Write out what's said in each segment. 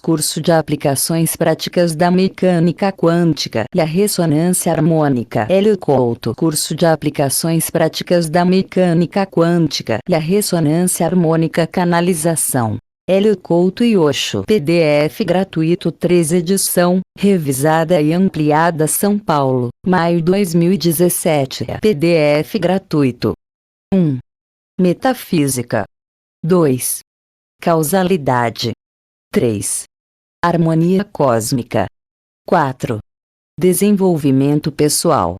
curso de aplicações práticas da mecânica quântica e a ressonância harmônica. Hélio Couto, curso de aplicações práticas da mecânica quântica e a ressonância harmônica canalização. Hélio Couto e Osho. PDF gratuito 3 edição, revisada e ampliada São Paulo, maio 2017. PDF gratuito. 1. Metafísica. 2. Causalidade. 3. Harmonia cósmica. 4. Desenvolvimento pessoal.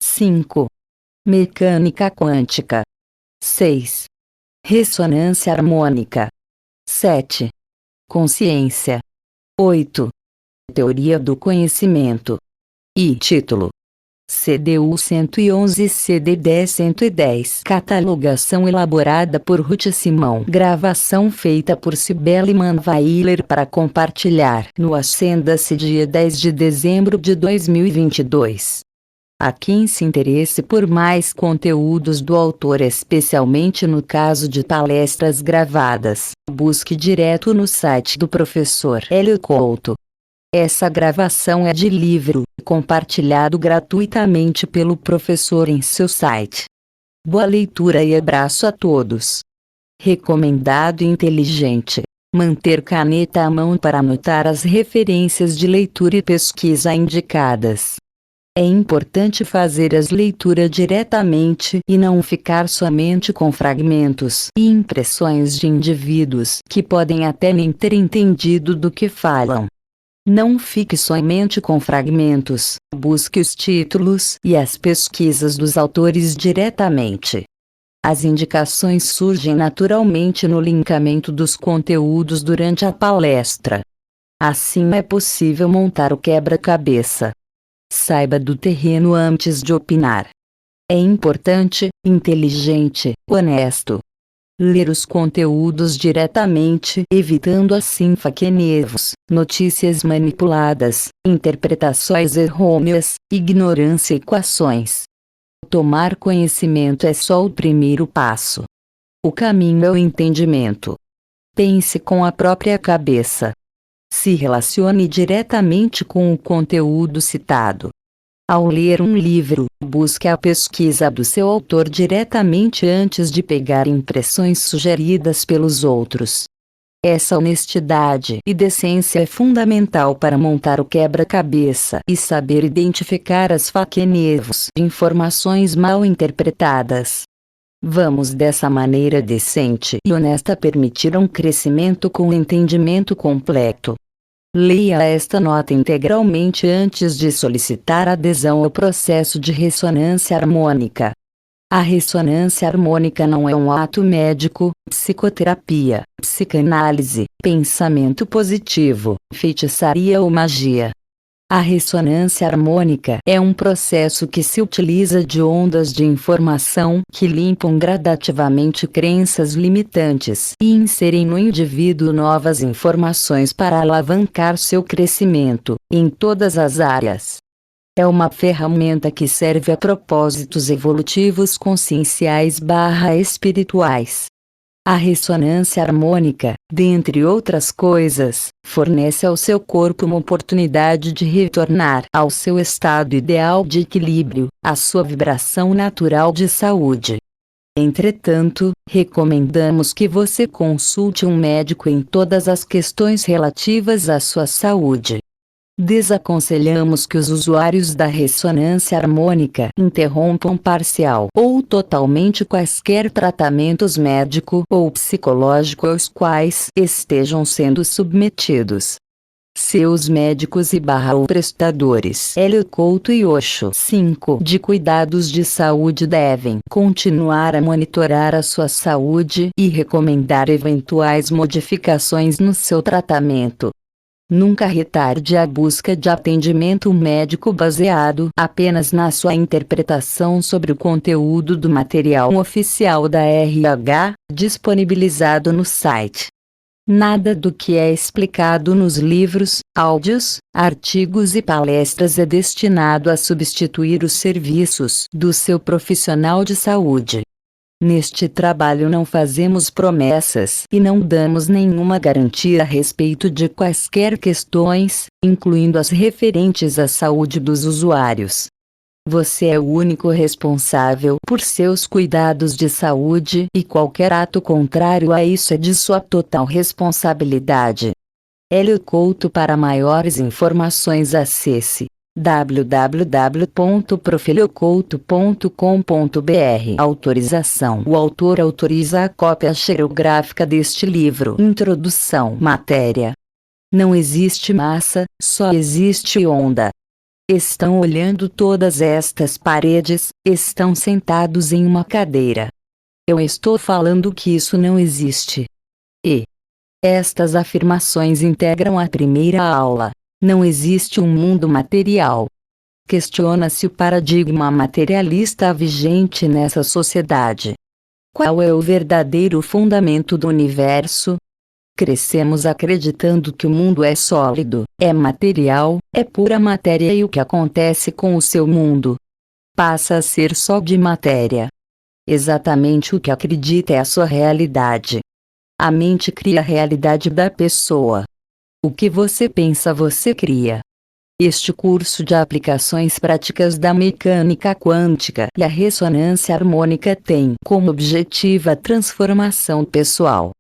5. Mecânica quântica. 6. Ressonância harmônica. 7. Consciência. 8. Teoria do conhecimento. E título: CDU 111 CD10 110. Catalogação elaborada por Ruth Simão. Gravação feita por Cibele Manweiler para compartilhar no Acenda-se dia 10 de dezembro de 2022. A quem se interesse por mais conteúdos do autor, especialmente no caso de palestras gravadas, busque direto no site do professor Hélio Couto. Essa gravação é de livro, compartilhado gratuitamente pelo professor em seu site. Boa leitura e abraço a todos. Recomendado e inteligente: manter caneta à mão para anotar as referências de leitura e pesquisa indicadas. É importante fazer as leituras diretamente e não ficar somente com fragmentos e impressões de indivíduos que podem até nem ter entendido do que falam. Não fique somente com fragmentos, busque os títulos e as pesquisas dos autores diretamente. As indicações surgem naturalmente no linkamento dos conteúdos durante a palestra. Assim é possível montar o quebra-cabeça. Saiba do terreno antes de opinar. É importante, inteligente, honesto. Ler os conteúdos diretamente, evitando assim fake news, notícias manipuladas, interpretações errôneas, ignorância e equações. Tomar conhecimento é só o primeiro passo. O caminho é o entendimento. Pense com a própria cabeça. Se relacione diretamente com o conteúdo citado. Ao ler um livro, busque a pesquisa do seu autor diretamente antes de pegar impressões sugeridas pelos outros. Essa honestidade e decência é fundamental para montar o quebra-cabeça e saber identificar as fake news, informações mal interpretadas. Vamos dessa maneira decente e honesta permitir um crescimento com entendimento completo. Leia esta nota integralmente antes de solicitar adesão ao processo de ressonância harmônica. A ressonância harmônica não é um ato médico, psicoterapia, psicanálise, pensamento positivo, feitiçaria ou magia. A ressonância harmônica é um processo que se utiliza de ondas de informação que limpam gradativamente crenças limitantes e inserem no indivíduo novas informações para alavancar seu crescimento, em todas as áreas. É uma ferramenta que serve a propósitos evolutivos conscienciais/espirituais. A ressonância harmônica, dentre outras coisas, fornece ao seu corpo uma oportunidade de retornar ao seu estado ideal de equilíbrio, à sua vibração natural de saúde. Entretanto, recomendamos que você consulte um médico em todas as questões relativas à sua saúde. Desaconselhamos que os usuários da ressonância harmônica interrompam parcial ou totalmente quaisquer tratamentos médico ou psicológico aos quais estejam sendo submetidos. Seus médicos ou prestadores Hélio Couto e Osho 5 de cuidados de saúde devem continuar a monitorar a sua saúde e recomendar eventuais modificações no seu tratamento. Nunca retarde a busca de atendimento médico baseado apenas na sua interpretação sobre o conteúdo do material oficial da RH, disponibilizado no site. Nada do que é explicado nos livros, áudios, artigos e palestras é destinado a substituir os serviços do seu profissional de saúde. Neste trabalho não fazemos promessas e não damos nenhuma garantia a respeito de quaisquer questões, incluindo as referentes à saúde dos usuários. Você é o único responsável por seus cuidados de saúde e qualquer ato contrário a isso é de sua total responsabilidade. Hélio Couto. Para maiores informações acesse www.profeliocouto.com.br. Autorização. O autor autoriza a cópia xerográfica deste livro. Introdução. Matéria. Não existe massa, só existe onda. Estão olhando todas estas paredes, estão sentados em uma cadeira. Eu estou falando que isso não existe. E estas afirmações integram a primeira aula. Não existe um mundo material. Questiona-se o paradigma materialista vigente nessa sociedade. Qual é o verdadeiro fundamento do universo? Crescemos acreditando que o mundo é sólido, é material, é pura matéria e o que acontece com o seu mundo passa a ser só de matéria. Exatamente o que acredita é a sua realidade. A mente cria a realidade da pessoa. O que você pensa você cria. Este curso de aplicações práticas da mecânica quântica e a ressonância harmônica tem como objetivo a transformação pessoal.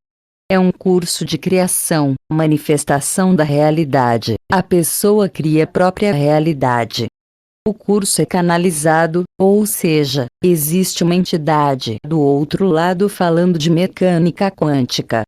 É um curso de criação, manifestação da realidade. A pessoa cria a própria realidade. O curso é canalizado, ou seja, existe uma entidade do outro lado falando de mecânica quântica.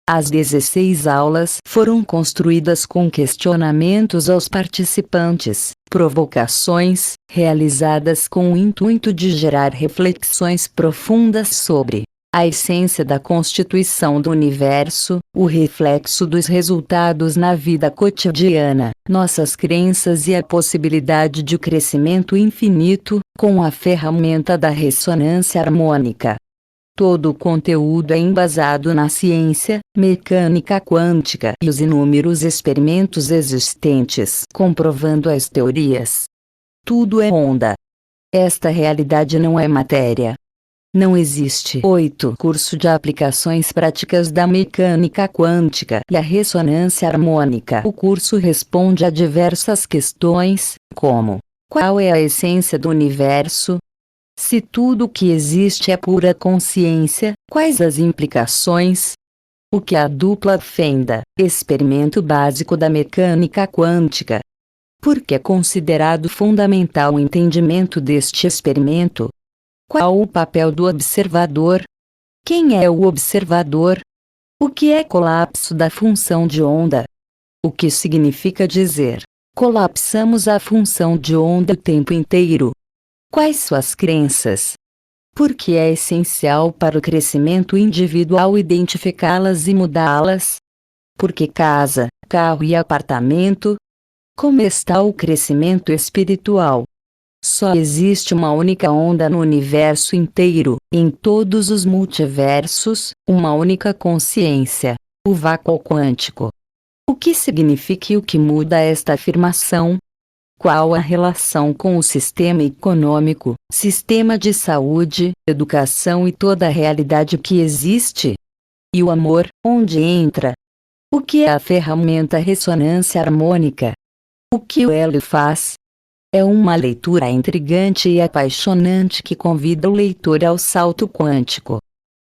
As 16 aulas foram construídas com questionamentos aos participantes, provocações, realizadas com o intuito de gerar reflexões profundas sobre a essência da constituição do universo, o reflexo dos resultados na vida cotidiana, nossas crenças e a possibilidade de crescimento infinito, com a ferramenta da ressonância harmônica. Todo o conteúdo é embasado na ciência, mecânica quântica e os inúmeros experimentos existentes, comprovando as teorias. Tudo é onda. Esta realidade não é matéria. Não existe. 8. Curso de aplicações práticas da mecânica quântica e a ressonância harmônica. O curso responde a diversas questões, como: qual é a essência do universo? Se tudo o que existe é pura consciência, quais as implicações? O que é a dupla fenda, experimento básico da mecânica quântica? Por que é considerado fundamental o entendimento deste experimento? Qual o papel do observador? Quem é o observador? O que é colapso da função de onda? O que significa dizer: colapsamos a função de onda o tempo inteiro? Quais suas crenças? Por que é essencial para o crescimento individual identificá-las e mudá-las? Por que casa, carro e apartamento? Como está o crescimento espiritual? Só existe uma única onda no universo inteiro, em todos os multiversos, uma única consciência, o vácuo quântico. O que significa e o que muda esta afirmação? Qual a relação com o sistema econômico, sistema de saúde, educação e toda a realidade que existe? E o amor, onde entra? O que é a ferramenta ressonância harmônica? O que o Hélio faz? É uma leitura intrigante e apaixonante que convida o leitor ao salto quântico.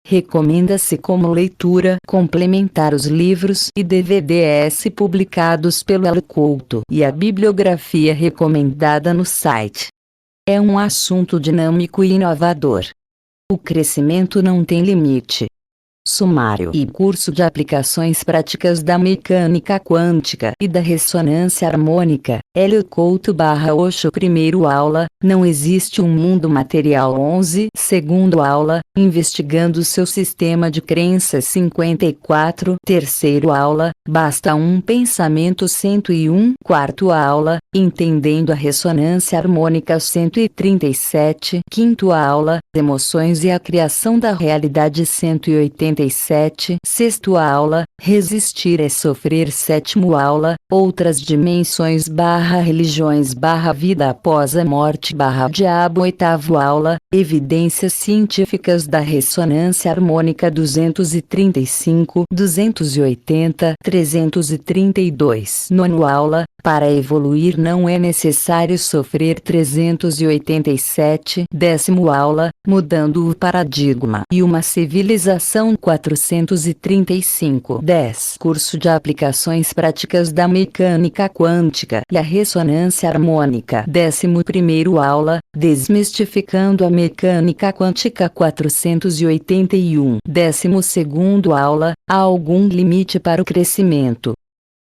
Recomenda-se como leitura complementar os livros e DVDs publicados pelo Hélio Couto e a bibliografia recomendada no site. É um assunto dinâmico e inovador. O crescimento não tem limite. Sumário e curso de aplicações práticas da mecânica quântica e da ressonância harmônica, Hélio Couto/Osho. Primeiro aula, não existe um mundo material. 11. Segundo aula, investigando seu sistema de crenças. 54. Terceiro aula, basta um pensamento. 101. Quarto aula, entendendo a ressonância harmônica. 137. Quinto aula, emoções e a criação da realidade. 187. Sexto aula, resistir é sofrer. Sétimo aula, outras dimensões / religiões / vida após a morte / diabo. Oitavo aula, evidências científicas da ressonância harmônica 235, 280, 332. Nono aula, para evoluir não é necessário sofrer 387. Décimo aula, mudando o paradigma e uma civilização 435. 10. Curso de aplicações práticas da mecânica quântica e a ressonância harmônica. 11º aula, desmistificando a mecânica quântica 481. 12º aula, há algum limite para o crescimento?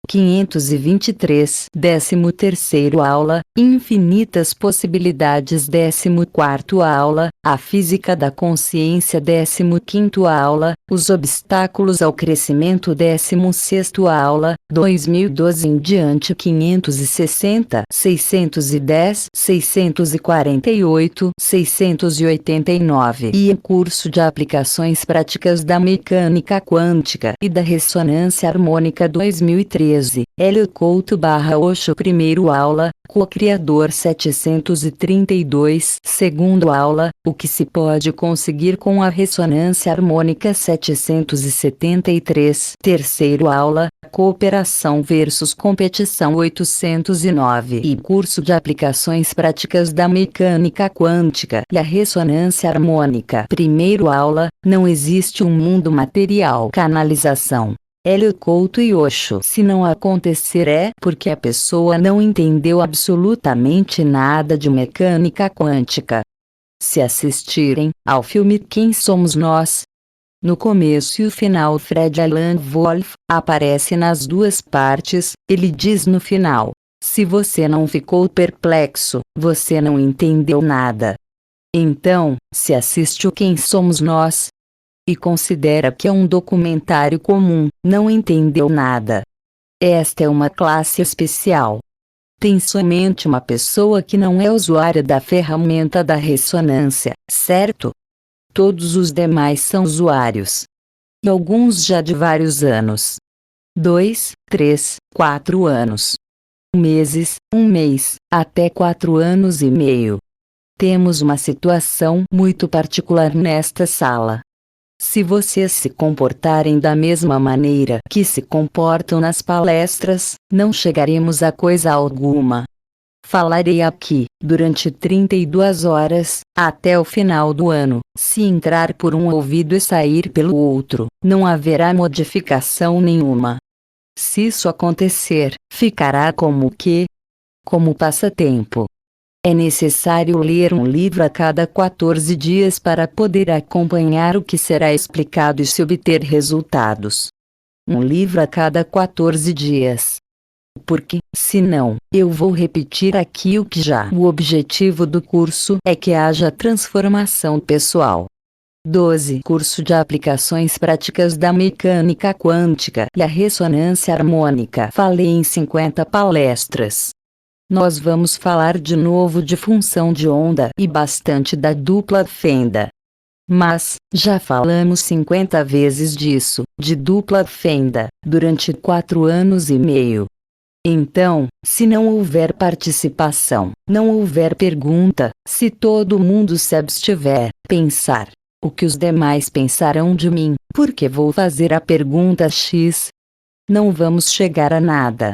523. 13º aula, infinitas possibilidades. 14º aula, a física da consciência. 15º aula, os obstáculos ao crescimento. 16º aula, 2012 em diante. 560, 610, 648, 689. E curso de aplicações práticas da mecânica quântica e da ressonância harmônica 2013. Hélio Couto / Osho. Primeiro aula, co-criador 732. Segundo aula, o que se pode conseguir com a ressonância harmônica 773. Terceiro aula, cooperação versus competição 809. E curso de aplicações práticas da mecânica quântica e a ressonância harmônica. Primeiro aula, não existe um mundo material. Canalização. Hélio Couto e Osho. Se não acontecer é porque a pessoa não entendeu absolutamente nada de mecânica quântica. Se assistirem ao filme Quem Somos Nós, no começo e o final Fred Alan Wolf aparece nas duas partes. Ele diz no final: se você não ficou perplexo, você não entendeu nada. Então, se assiste o Quem Somos Nós e considera que é um documentário comum, não entendeu nada. Esta é uma classe especial. Tem somente uma pessoa que não é usuária da ferramenta da ressonância, certo? Todos os demais são usuários. E alguns já de vários anos. 2, 3, 4 anos. Meses, um mês, até 4 anos e meio. Temos uma situação muito particular nesta sala. Se vocês se comportarem da mesma maneira que se comportam nas palestras, não chegaremos a coisa alguma. Falarei aqui, durante 32 horas, até o final do ano. Se entrar por um ouvido e sair pelo outro, não haverá modificação nenhuma. Se isso acontecer, ficará como que? Como passatempo. É necessário ler um livro a cada 14 dias para poder acompanhar o que será explicado e se obter resultados. Um livro a cada 14 dias. Porque, senão, eu vou repetir aqui o que já. O objetivo do curso é que haja transformação pessoal. 12. Curso de aplicações práticas da mecânica quântica e a ressonância harmônica. Falei em 50 palestras. Nós vamos falar de novo de função de onda e bastante da dupla fenda. Mas, já falamos 50 vezes disso, de dupla fenda, durante 4 anos e meio. Então, se não houver participação, não houver pergunta, se todo mundo se abstiver, pensar, o que os demais pensarão de mim, porque vou fazer a pergunta X? Não vamos chegar a nada.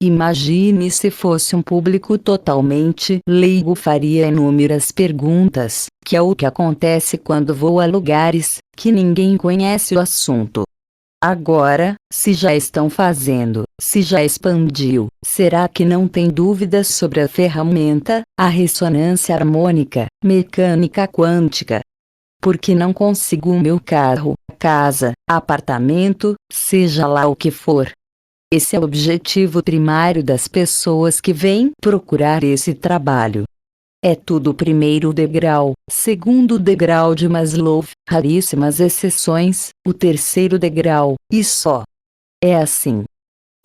Imagine se fosse um público totalmente leigo, faria inúmeras perguntas, que é o que acontece quando vou a lugares que ninguém conhece o assunto. Agora, se já estão fazendo, se já expandiu, será que não tem dúvidas sobre a ferramenta, a ressonância harmônica, mecânica quântica? Porque não consigo o meu carro, casa, apartamento, seja lá o que for. Esse é o objetivo primário das pessoas que vêm procurar esse trabalho. É tudo o primeiro degrau, segundo degrau de Maslow, raríssimas exceções, o terceiro degrau, e só. É assim.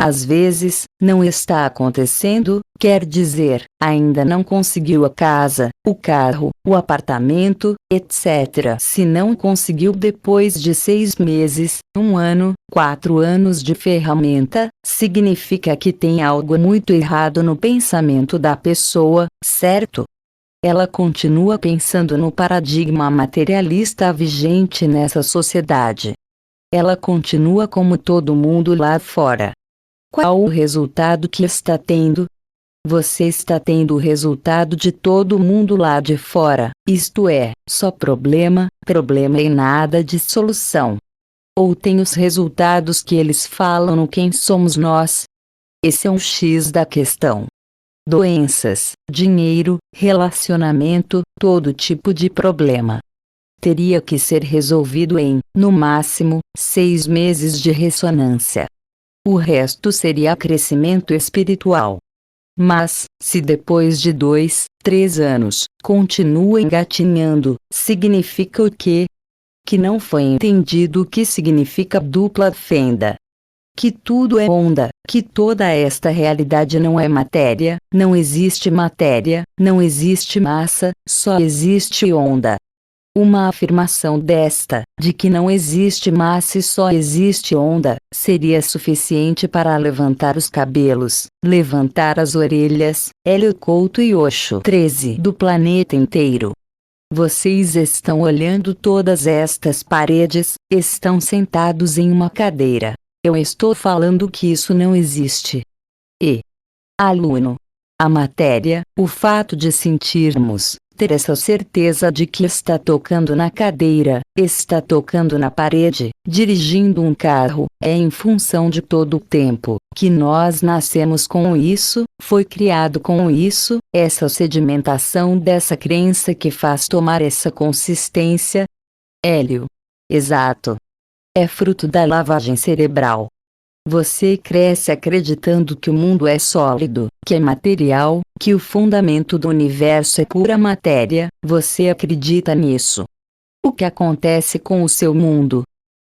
Às vezes, não está acontecendo, quer dizer, ainda não conseguiu a casa, o carro, o apartamento, etc. Se não conseguiu depois de 6 meses, 1 ano, 4 anos de ferramenta, significa que tem algo muito errado no pensamento da pessoa, certo? Ela continua pensando no paradigma materialista vigente nessa sociedade. Ela continua como todo mundo lá fora. Qual o resultado que está tendo? Você está tendo o resultado de todo mundo lá de fora, isto é, só problema, problema e nada de solução. Ou tem os resultados que eles falam no quem somos nós? Esse é um X da questão. Doenças, dinheiro, relacionamento, todo tipo de problema. Teria que ser resolvido em, no máximo, 6 meses de ressonância. O resto seria crescimento espiritual. Mas, se depois de 2, 3 anos, continua engatinhando, significa o quê? Que não foi entendido o que significa dupla fenda. Que tudo é onda, que toda esta realidade não é matéria, não existe matéria, não existe massa, só existe onda. Uma afirmação desta, de que não existe massa e só existe onda, seria suficiente para levantar os cabelos, levantar as orelhas, Hélio Couto e Osho 13 do planeta inteiro. Vocês estão olhando todas estas paredes, estão sentados em uma cadeira. Eu estou falando que isso não existe. E, aluno, a matéria, o fato de sentirmos, ter essa certeza de que está tocando na cadeira, está tocando na parede, dirigindo um carro, é em função de todo o tempo, que nós nascemos com isso, foi criado com isso, essa sedimentação dessa crença que faz tomar essa consistência. Hélio. Exato. É fruto da lavagem cerebral. Você cresce acreditando que o mundo é sólido, que é material, que o fundamento do universo é pura matéria, você acredita nisso. O que acontece com o seu mundo?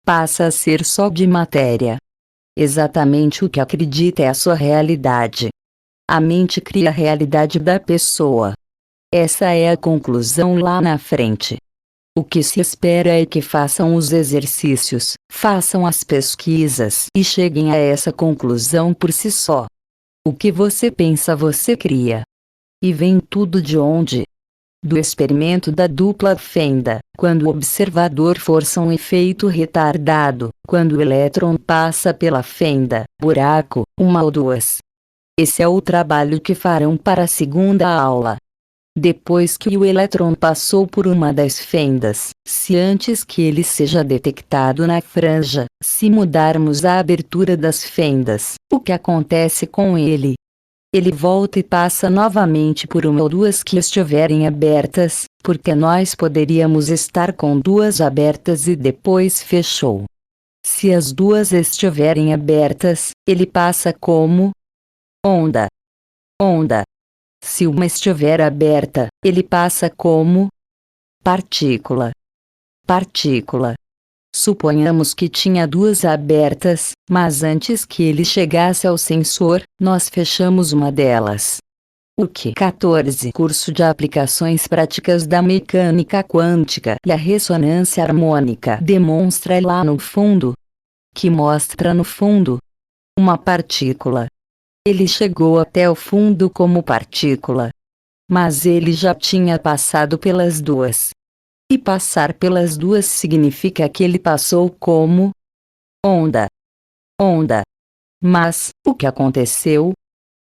Passa a ser só de matéria. Exatamente o que acredita é a sua realidade. A mente cria a realidade da pessoa. Essa é a conclusão lá na frente. O que se espera é que façam os exercícios, façam as pesquisas e cheguem a essa conclusão por si só. O que você pensa você cria. E vem tudo de onde? Do experimento da dupla fenda, quando o observador força um efeito retardado, quando o elétron passa pela fenda, buraco, 1 ou 2. Esse é o trabalho que farão para a segunda aula. Depois que o elétron passou por uma das fendas, se antes que ele seja detectado na franja, se mudarmos a abertura das fendas, o que acontece com ele? Ele volta e passa novamente por 1 ou 2 que estiverem abertas, porque nós poderíamos estar com 2 abertas e depois fechou. Se as 2 estiverem abertas, ele passa como onda. Onda. Se uma estiver aberta, ele passa como partícula. Partícula. Suponhamos que tinha 2 abertas, mas antes que ele chegasse ao sensor, nós fechamos uma delas. O que 14 Curso de Aplicações Práticas da Mecânica Quântica e a Ressonância Harmônica demonstra lá no fundo? Que mostra no fundo? Uma partícula. Ele chegou até o fundo como partícula. Mas ele já tinha passado pelas 2. E passar pelas 2 significa que ele passou como onda. Onda. Mas, o que aconteceu?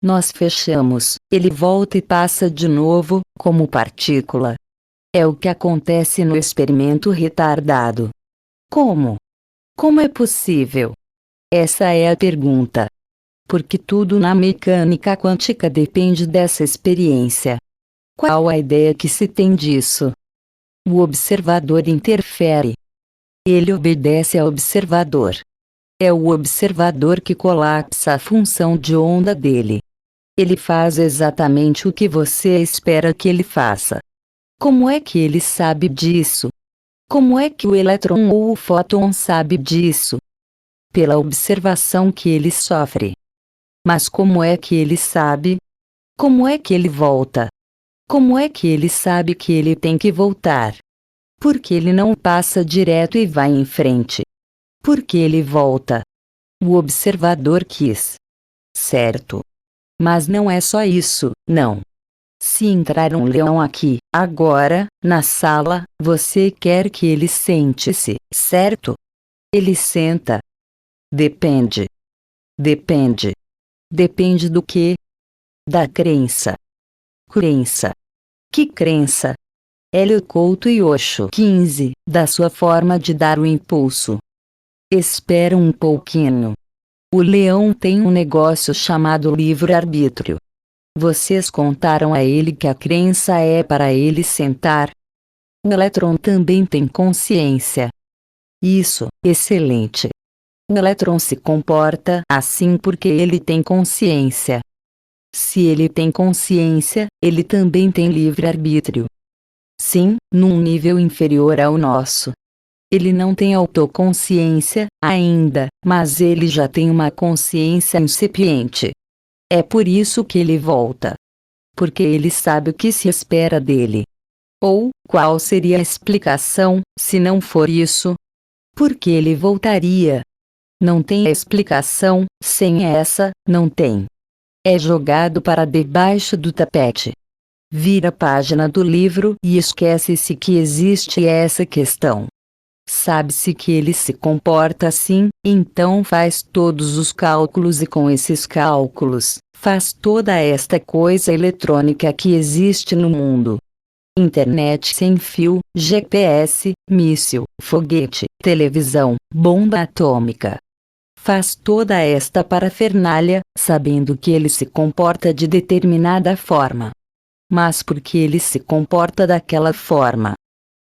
Nós fechamos, ele volta e passa de novo, como partícula. É o que acontece no experimento retardado. Como? Como é possível? Essa é a pergunta. Porque tudo na mecânica quântica depende dessa experiência. Qual a ideia que se tem disso? O observador interfere. Ele obedece ao observador. É o observador que colapsa a função de onda dele. Ele faz exatamente o que você espera que ele faça. Como é que ele sabe disso? Como é que o elétron ou o fóton sabe disso? Pela observação que ele sofre. Mas como é que ele sabe? Como é que ele volta? Como é que ele sabe que ele tem que voltar? Porque ele não passa direto e vai em frente. Porque ele volta. O observador quis. Certo. Mas não é só isso, não. Se entrar um leão aqui, agora, na sala, você quer que ele sente-se, certo? Ele senta. Depende. Depende. Depende do quê? Da crença. Crença. Que crença? Hélio Couto e Osho 15, da sua forma de dar o impulso. Espera um pouquinho. O leão tem um negócio chamado livre-arbítrio. Vocês contaram a ele que a crença é para ele sentar? O elétron também tem consciência. Isso, excelente. O elétron se comporta assim porque ele tem consciência. Se ele tem consciência, ele também tem livre-arbítrio. Sim, num nível inferior ao nosso. Ele não tem autoconsciência, ainda, mas ele já tem uma consciência incipiente. É por isso que ele volta. Porque ele sabe o que se espera dele. Ou, qual seria a explicação, se não for isso? Por que ele voltaria? Não tem explicação, sem essa, não tem. É jogado para debaixo do tapete. Vira a página do livro e esquece-se que existe essa questão. Sabe-se que ele se comporta assim, então faz todos os cálculos e com esses cálculos, faz toda esta coisa eletrônica que existe no mundo. Internet sem fio, GPS, míssil, foguete, televisão, bomba atômica. Faz toda esta parafernália, sabendo que ele se comporta de determinada forma. Mas por que ele se comporta daquela forma?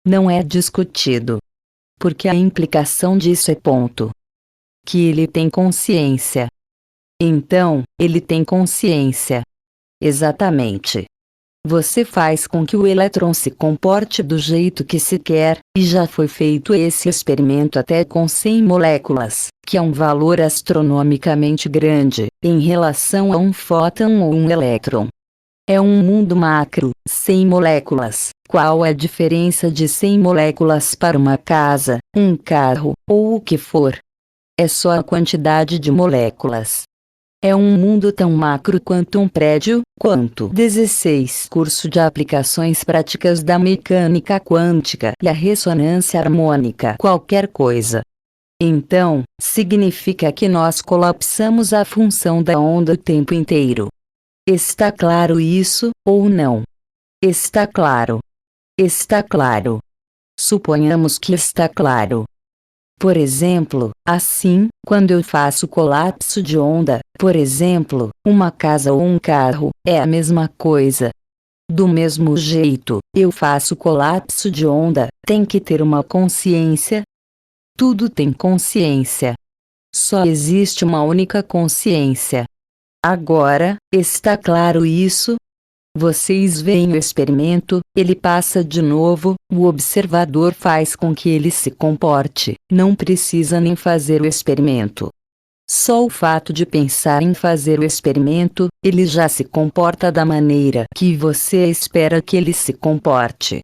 Não é discutido. Porque a implicação disso é ponto. Que ele tem consciência. Então, ele tem consciência. Exatamente. Você faz com que o elétron se comporte do jeito que se quer, e já foi feito esse experimento até com 100 moléculas, que é um valor astronomicamente grande, em relação a um fóton ou um elétron. É um mundo macro, 100 moléculas. Qual é a diferença de 100 moléculas para uma casa, um carro, ou o que for? É só a quantidade de moléculas. É um mundo tão macro quanto um prédio, quanto 16 curso de aplicações práticas da mecânica quântica e a ressonância harmônica, qualquer coisa. Então, significa que nós colapsamos a função da onda o tempo inteiro. Está claro isso, ou não? Está claro. Está claro. Suponhamos que está claro. Por exemplo, assim, quando eu faço colapso de onda, por exemplo, uma casa ou um carro, é a mesma coisa. Do mesmo jeito, eu faço colapso de onda, tem que ter uma consciência. Tudo tem consciência. Só existe uma única consciência. Agora, está claro isso? Vocês veem o experimento, ele passa de novo, o observador faz com que ele se comporte, não precisa nem fazer o experimento. Só o fato de pensar em fazer o experimento, ele já se comporta da maneira que você espera que ele se comporte.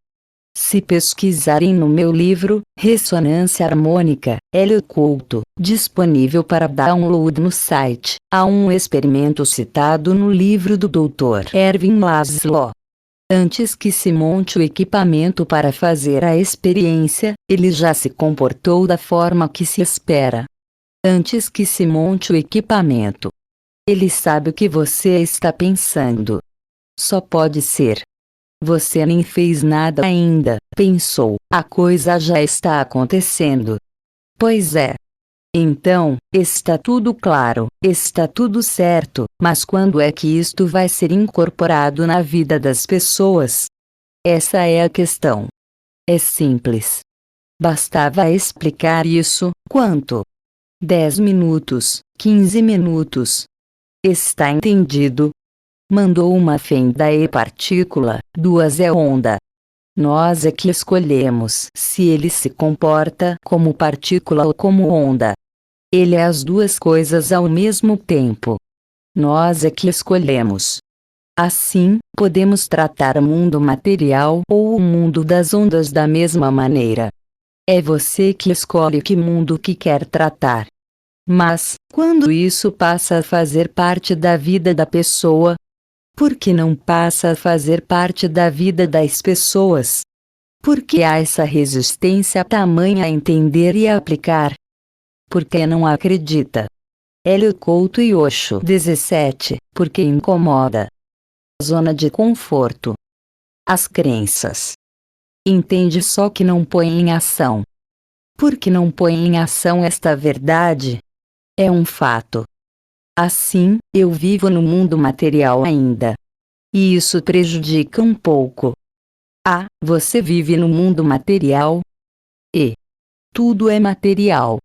Se pesquisarem no meu livro, Ressonância Harmônica, Hélio Couto, disponível para download no site, há um experimento citado no livro do Dr. Erwin Laszlo. Antes que se monte o equipamento para fazer a experiência, ele já se comportou da forma que se espera. Antes que se monte o equipamento, ele sabe o que você está pensando. Só pode ser. Você nem fez nada ainda, pensou, a coisa já está acontecendo. Pois é. Então, está tudo claro, está tudo certo, mas quando é que isto vai ser incorporado na vida das pessoas? Essa é a questão. É simples. Bastava explicar isso, quanto? 10 minutos, 15 minutos. Está entendido? Mandou uma fenda e partícula, 2 é onda. Nós é que escolhemos se ele se comporta como partícula ou como onda. Ele é as duas coisas ao mesmo tempo. Nós é que escolhemos. Assim, podemos tratar o mundo material ou o mundo das ondas da mesma maneira. É você que escolhe que mundo que quer tratar. Mas, quando isso passa a fazer parte da vida da pessoa, por que não passa a fazer parte da vida das pessoas? Por que há essa resistência tamanha a entender e a aplicar? Porque não acredita. Hélio Couto e Osho 17, porque incomoda. Zona de conforto. As crenças. Entende só que não põe em ação. Por que não põe em ação esta verdade? É um fato. Assim, eu vivo no mundo material ainda. E isso prejudica um pouco. Ah, você vive no mundo material? E tudo é material.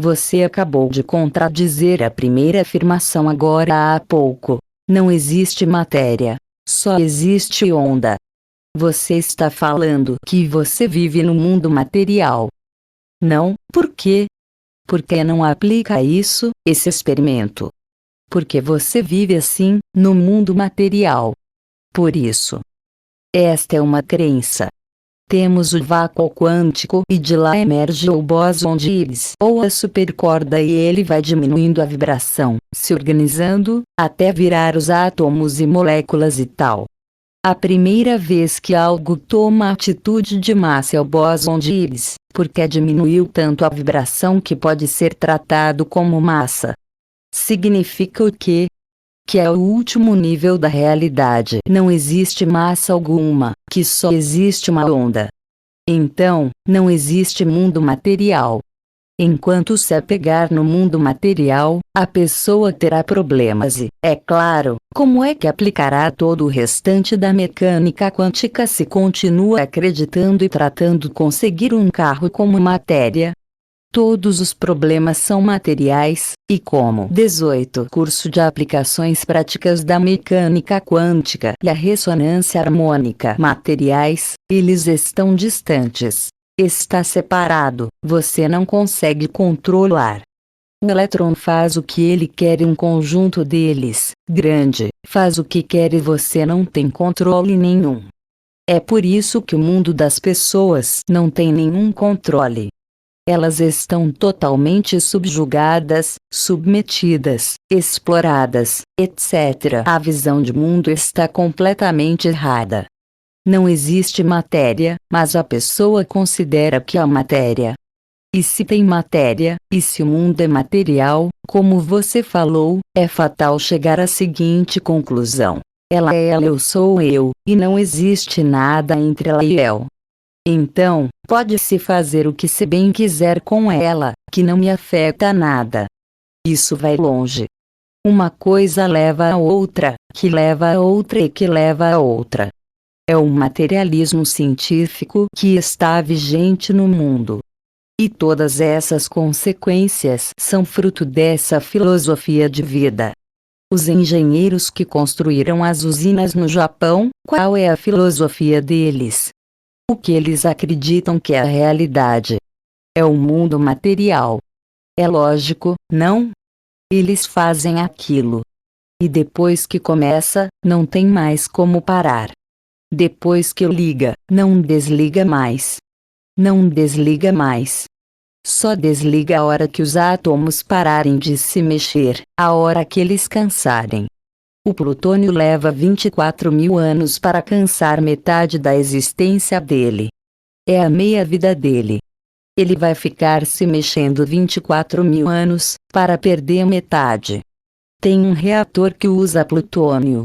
Você acabou de contradizer a primeira afirmação agora há pouco. Não existe matéria. Só existe onda. Você está falando que você vive no mundo material. Não, por quê? Porque não aplica isso, esse experimento. Porque você vive assim, no mundo material. Por isso. Esta é uma crença. Temos o vácuo quântico e de lá emerge o bóson de Higgs ou a supercorda e ele vai diminuindo a vibração, se organizando, até virar os átomos e moléculas e tal. A primeira vez que algo toma atitude de massa é o bóson de Higgs, porque diminuiu tanto a vibração que pode ser tratado como massa. Significa o quê? Que é o último nível da realidade. Não existe massa alguma, que só existe uma onda. Então, não existe mundo material. Enquanto se apegar no mundo material, a pessoa terá problemas e, é claro, como é que aplicará todo o restante da mecânica quântica se continua acreditando e tratando conseguir um carro como matéria? Todos os problemas são materiais, e como 18 curso de aplicações práticas da mecânica quântica e a ressonância harmônica materiais, eles estão distantes. Está separado, você não consegue controlar. O elétron faz o que ele quer e um conjunto deles, grande, faz o que quer e você não tem controle nenhum. É por isso que o mundo das pessoas não tem nenhum controle. Elas estão totalmente subjugadas, submetidas, exploradas, etc. A visão de mundo está completamente errada. Não existe matéria, mas a pessoa considera que há matéria. E se tem matéria, e se o mundo é material, como você falou, é fatal chegar à seguinte conclusão: ela é ela, eu sou eu, e não existe nada entre ela e eu. Então, pode-se fazer o que se bem quiser com ela, que não me afeta nada. Isso vai longe. Uma coisa leva a outra, que leva a outra e que leva a outra. É o materialismo científico que está vigente no mundo. E todas essas consequências são fruto dessa filosofia de vida. Os engenheiros que construíram as usinas no Japão, qual é a filosofia deles? O que eles acreditam que é a realidade? É o mundo material. É lógico, não? Eles fazem aquilo. E depois que começa, não tem mais como parar. Depois que liga, não desliga mais. Não desliga mais. Só desliga a hora que os átomos pararem de se mexer, a hora que eles cansarem. O plutônio leva 24.000 anos para cansar metade da existência dele. É a meia-vida dele. Ele vai ficar se mexendo 24.000 anos, para perder metade. Tem um reator que usa plutônio.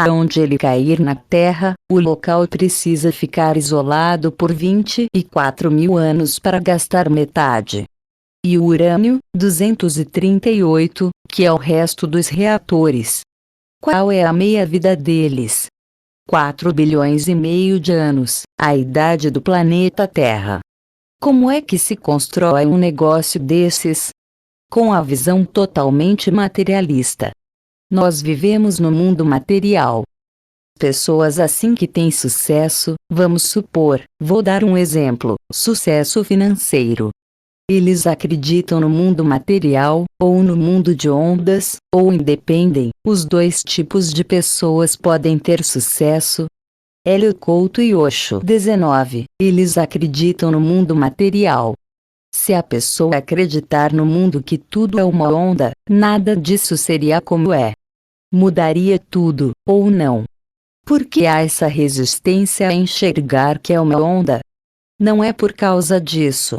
Aonde ele cair na Terra, o local precisa ficar isolado por 24.000 anos para gastar metade. E o urânio, 238, que é o resto dos reatores. Qual é a meia-vida deles? 4 bilhões e meio de anos, a idade do planeta Terra. Como é que se constrói um negócio desses? Com a visão totalmente materialista. Nós vivemos no mundo material. Pessoas assim que têm sucesso, vamos supor, vou dar um exemplo, sucesso financeiro. Eles acreditam no mundo material, ou no mundo de ondas, ou independem. Os dois tipos de pessoas podem ter sucesso. Hélio Couto e Osho. 19. Eles acreditam no mundo material. Se a pessoa acreditar no mundo que tudo é uma onda, nada disso seria como é. Mudaria tudo, ou não. Por que há essa resistência a enxergar que é uma onda? Não é por causa disso.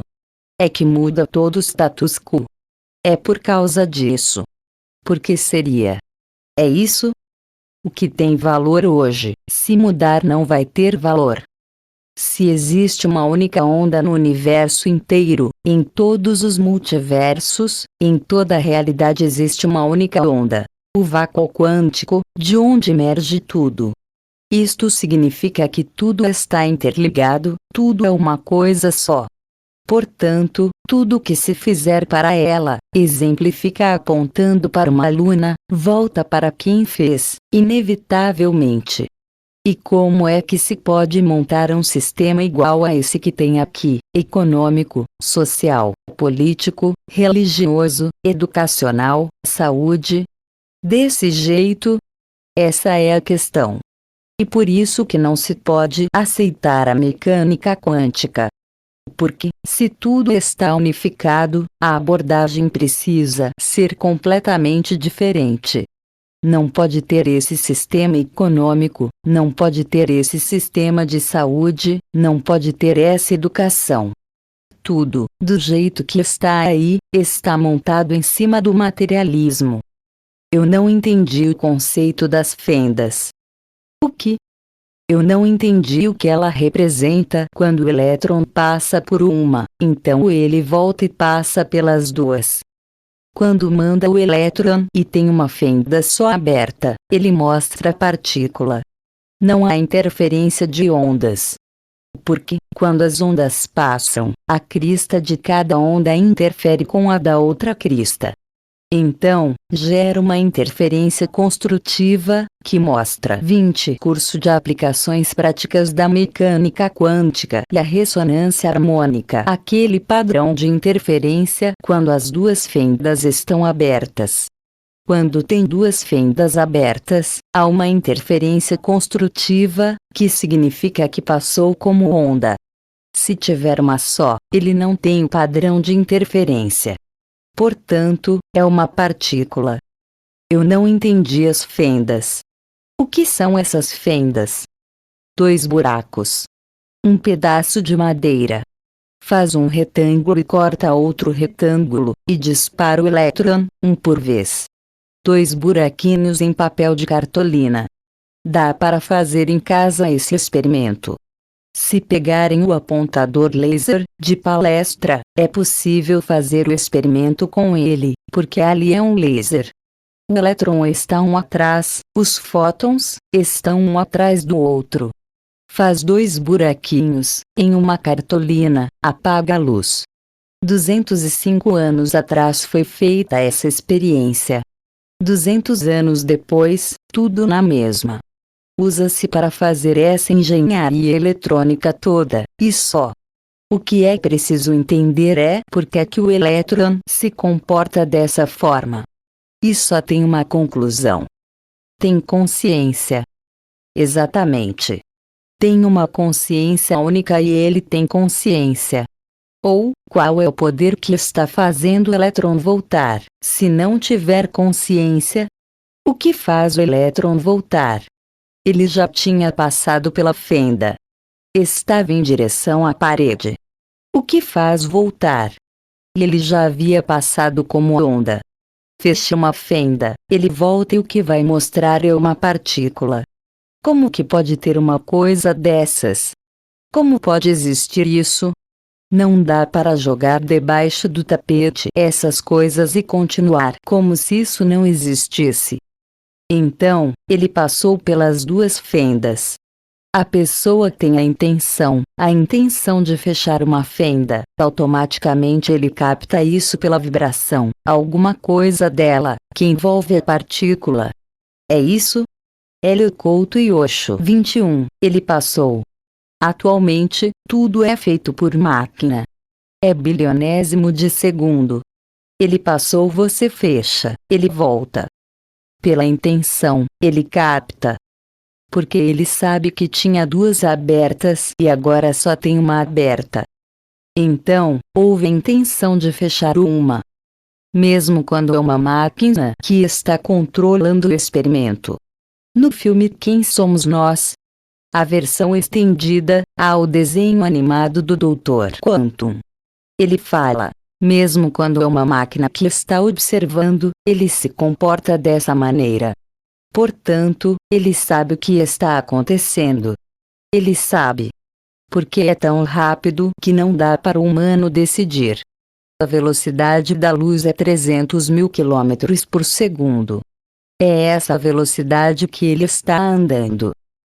É que muda todo o status quo. É por causa disso. Porque seria. É isso? O que tem valor hoje, se mudar não vai ter valor. Se existe uma única onda no universo inteiro, em todos os multiversos, em toda a realidade existe uma única onda. O vácuo quântico, de onde emerge tudo. Isto significa que tudo está interligado, tudo é uma coisa só. Portanto, tudo que se fizer para ela, exemplifica apontando para uma luna, volta para quem fez, inevitavelmente. E como é que se pode montar um sistema igual a esse que tem aqui, econômico, social, político, religioso, educacional, saúde? Desse jeito? Essa é a questão. E por isso que não se pode aceitar a mecânica quântica. Porque, se tudo está unificado, a abordagem precisa ser completamente diferente. Não pode ter esse sistema econômico, não pode ter esse sistema de saúde, não pode ter essa educação. Tudo, do jeito que está aí, está montado em cima do materialismo. Eu não entendi o conceito das fendas. O que? Eu não entendi o que ela representa quando o elétron passa por uma, então ele volta e passa pelas duas. Quando manda o elétron e tem uma fenda só aberta, ele mostra a partícula. Não há interferência de ondas. Porque, quando as ondas passam, a crista de cada onda interfere com a da outra crista. Então, gera uma interferência construtiva, que mostra 20 curso de aplicações práticas da mecânica quântica e a ressonância harmônica. Aquele padrão de interferência quando as duas fendas estão abertas. Quando tem duas fendas abertas, há uma interferência construtiva, que significa que passou como onda. Se tiver uma só, ele não tem o padrão de interferência. Portanto, é uma partícula. Eu não entendi as fendas. O que são essas fendas? 2 buracos. Um pedaço de madeira. Faz um retângulo e corta outro retângulo, e dispara o elétron, um por vez. 2 buraquinhos em papel de cartolina. Dá para fazer em casa esse experimento. Se pegarem o apontador laser, de palestra, é possível fazer o experimento com ele, porque ali é um laser. O elétron está um atrás, os fótons estão um atrás do outro. Faz 2 buraquinhos, em uma cartolina, apaga a luz. 205 anos atrás foi feita essa experiência. 200 anos depois, tudo na mesma. Usa-se para fazer essa engenharia eletrônica toda, e só. O que é preciso entender é por que é que o elétron se comporta dessa forma. E só tem uma conclusão. Tem consciência. Exatamente. Tem uma consciência única e ele tem consciência. Ou, qual é o poder que está fazendo o elétron voltar, se não tiver consciência? O que faz o elétron voltar? Ele já tinha passado pela fenda. Estava em direção à parede. O que faz voltar? Ele já havia passado como onda. Fecha uma fenda, ele volta e o que vai mostrar é uma partícula. Como que pode ter uma coisa dessas? Como pode existir isso? Não dá para jogar debaixo do tapete essas coisas e continuar como se isso não existisse. Então, ele passou pelas 2 fendas. A pessoa tem a intenção de fechar uma fenda, automaticamente ele capta isso pela vibração, alguma coisa dela, que envolve a partícula. É isso? Hélio Couto e Osho. 21. Ele passou. Atualmente, tudo é feito por máquina. é bilionésimo de segundo. Ele passou, você fecha, ele volta. Pela intenção, ele capta. Porque ele sabe que tinha duas abertas e agora só tem uma aberta. Então, houve a intenção de fechar uma. Mesmo quando é uma máquina que está controlando o experimento. No filme Quem Somos Nós? A versão estendida, ao desenho animado do Dr. Quantum. Ele fala, mesmo quando é uma máquina que está observando, ele se comporta dessa maneira. Portanto, ele sabe o que está acontecendo. Ele sabe. Porque é tão rápido que não dá para o humano decidir. A velocidade da luz é 300 mil quilômetros por segundo. É essa a velocidade que ele está andando.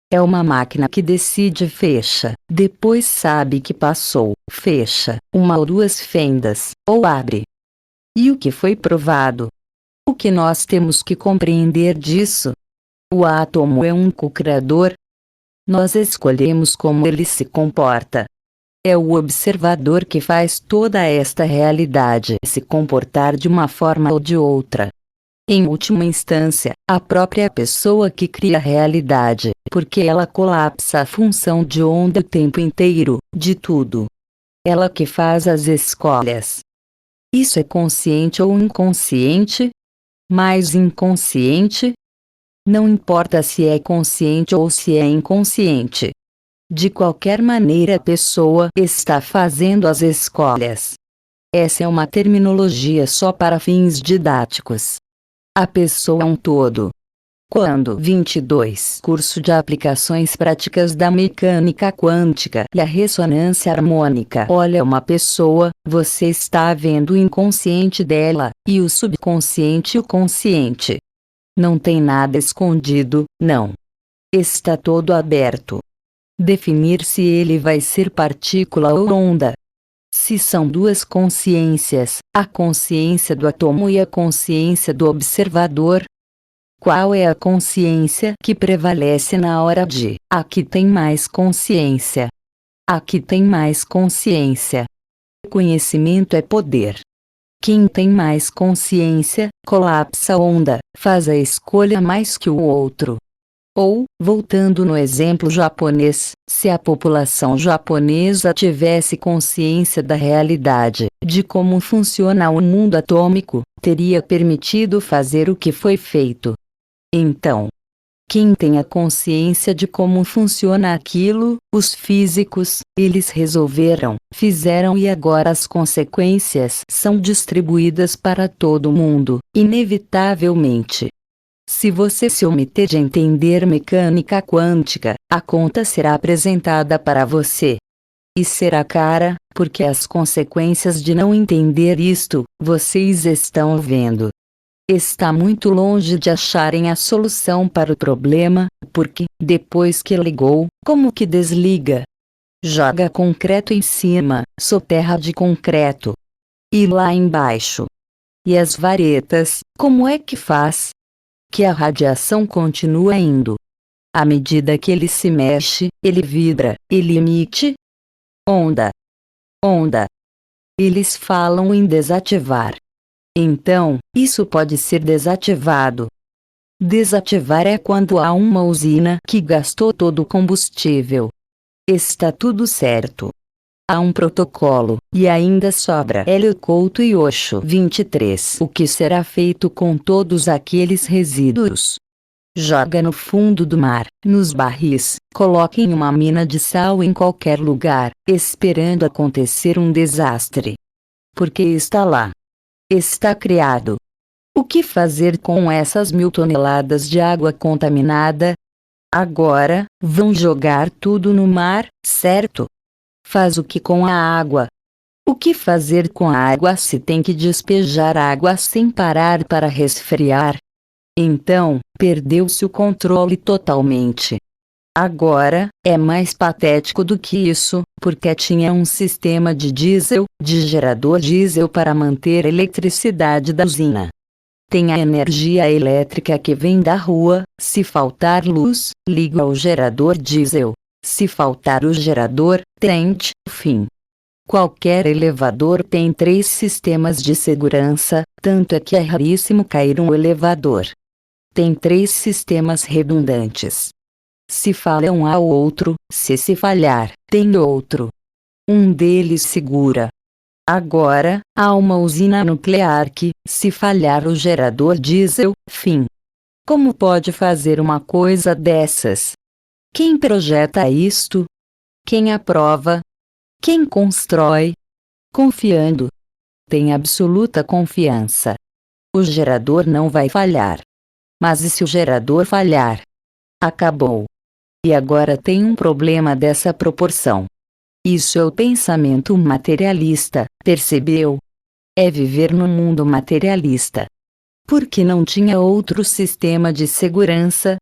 É uma máquina que decide e fecha, depois sabe que passou, fecha, uma ou duas fendas, ou abre. E o que foi provado? O que nós temos que compreender disso? O átomo é um co-criador. Nós escolhemos como ele se comporta. É o observador que faz toda esta realidade se comportar de uma forma ou de outra. Em última instância, a própria pessoa que cria a realidade, porque ela colapsa a função de onda o tempo inteiro, de tudo. Ela que faz as escolhas. Isso é consciente ou inconsciente? Mais inconsciente? Não importa se é consciente ou se é inconsciente. De qualquer maneira a pessoa está fazendo as escolhas. Essa é uma terminologia só para fins didáticos. A pessoa é um todo. Quando 22 Curso de Aplicações Práticas da Mecânica Quântica e a Ressonância Harmônica olha uma pessoa, você está vendo o inconsciente dela, e o subconsciente e o consciente. Não tem nada escondido, não. Está todo aberto. Definir se ele vai ser partícula ou onda. Se são duas consciências, a consciência do átomo e a consciência do observador. Qual é a consciência que prevalece na hora de aqui tem mais consciência? Aqui tem mais consciência. Conhecimento é poder. Quem tem mais consciência, colapsa a onda, faz a escolha mais que o outro. Ou, voltando no exemplo japonês, se a população japonesa tivesse consciência da realidade, de como funciona o mundo atômico, teria permitido fazer o que foi feito. Então, quem tem a consciência de como funciona aquilo, os físicos, eles resolveram, fizeram e agora as consequências são distribuídas para todo mundo, inevitavelmente. Se você se omitir de entender mecânica quântica, a conta será apresentada para você. E será cara, porque as consequências de não entender isto, vocês estão vendo. Está muito longe de acharem a solução para o problema, porque, depois que ligou, como que desliga? Joga concreto em cima, soterra de concreto. E lá embaixo? E as varetas, como é que faz? Que a radiação continua indo. À medida que ele se mexe, ele vibra, ele emite onda. Onda. Eles falam em desativar. Então, isso pode ser desativado. Desativar é quando há uma usina que gastou todo o combustível. Está tudo certo. Há um protocolo, e ainda sobra Hélio Couto e Osho 23. O que será feito com todos aqueles resíduos? Joga no fundo do mar, nos barris, coloque em uma mina de sal em qualquer lugar, esperando acontecer um desastre. Porque está lá. Está criado. O que fazer com essas 1000 toneladas de água contaminada? Agora, vão jogar tudo no mar, certo? Faz o que com a água? O que fazer com a água se tem que despejar água sem parar para resfriar? Então, perdeu-se o controle totalmente. Agora, é mais patético do que isso, porque tinha um sistema de gerador diesel para manter a eletricidade da usina. Tem a energia elétrica que vem da rua, se faltar luz, liga ao gerador diesel. Se faltar o gerador, tente, fim. Qualquer elevador tem 3 sistemas de segurança, tanto é que é raríssimo cair um elevador. Tem 3 sistemas redundantes. Se falha um ao outro, se falhar, tem outro. Um deles segura. Agora, há uma usina nuclear que, se falhar o gerador diesel, fim. Como pode fazer uma coisa dessas? Quem projeta isto? Quem aprova? Quem constrói? Confiando. Tem absoluta confiança. O gerador não vai falhar. Mas e se o gerador falhar? Acabou. E agora tem um problema dessa proporção. Isso é o pensamento materialista, percebeu? É viver no mundo materialista. Porque não tinha outro sistema de segurança?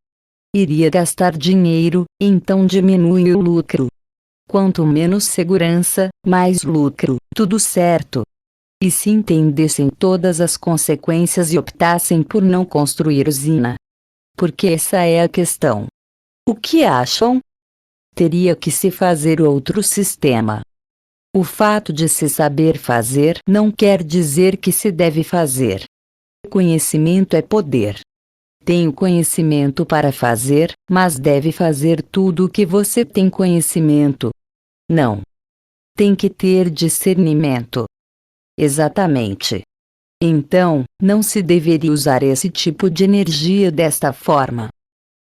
Iria gastar dinheiro, então diminui o lucro. Quanto menos segurança, mais lucro, tudo certo. E se entendessem todas as consequências e optassem por não construir usina? Porque essa é a questão. O que acham? Teria que se fazer outro sistema. O fato de se saber fazer não quer dizer que se deve fazer. Conhecimento é poder. Tem o conhecimento para fazer, mas deve fazer tudo o que você tem conhecimento. Não. Tem que ter discernimento. Exatamente. Então, não se deveria usar esse tipo de energia desta forma.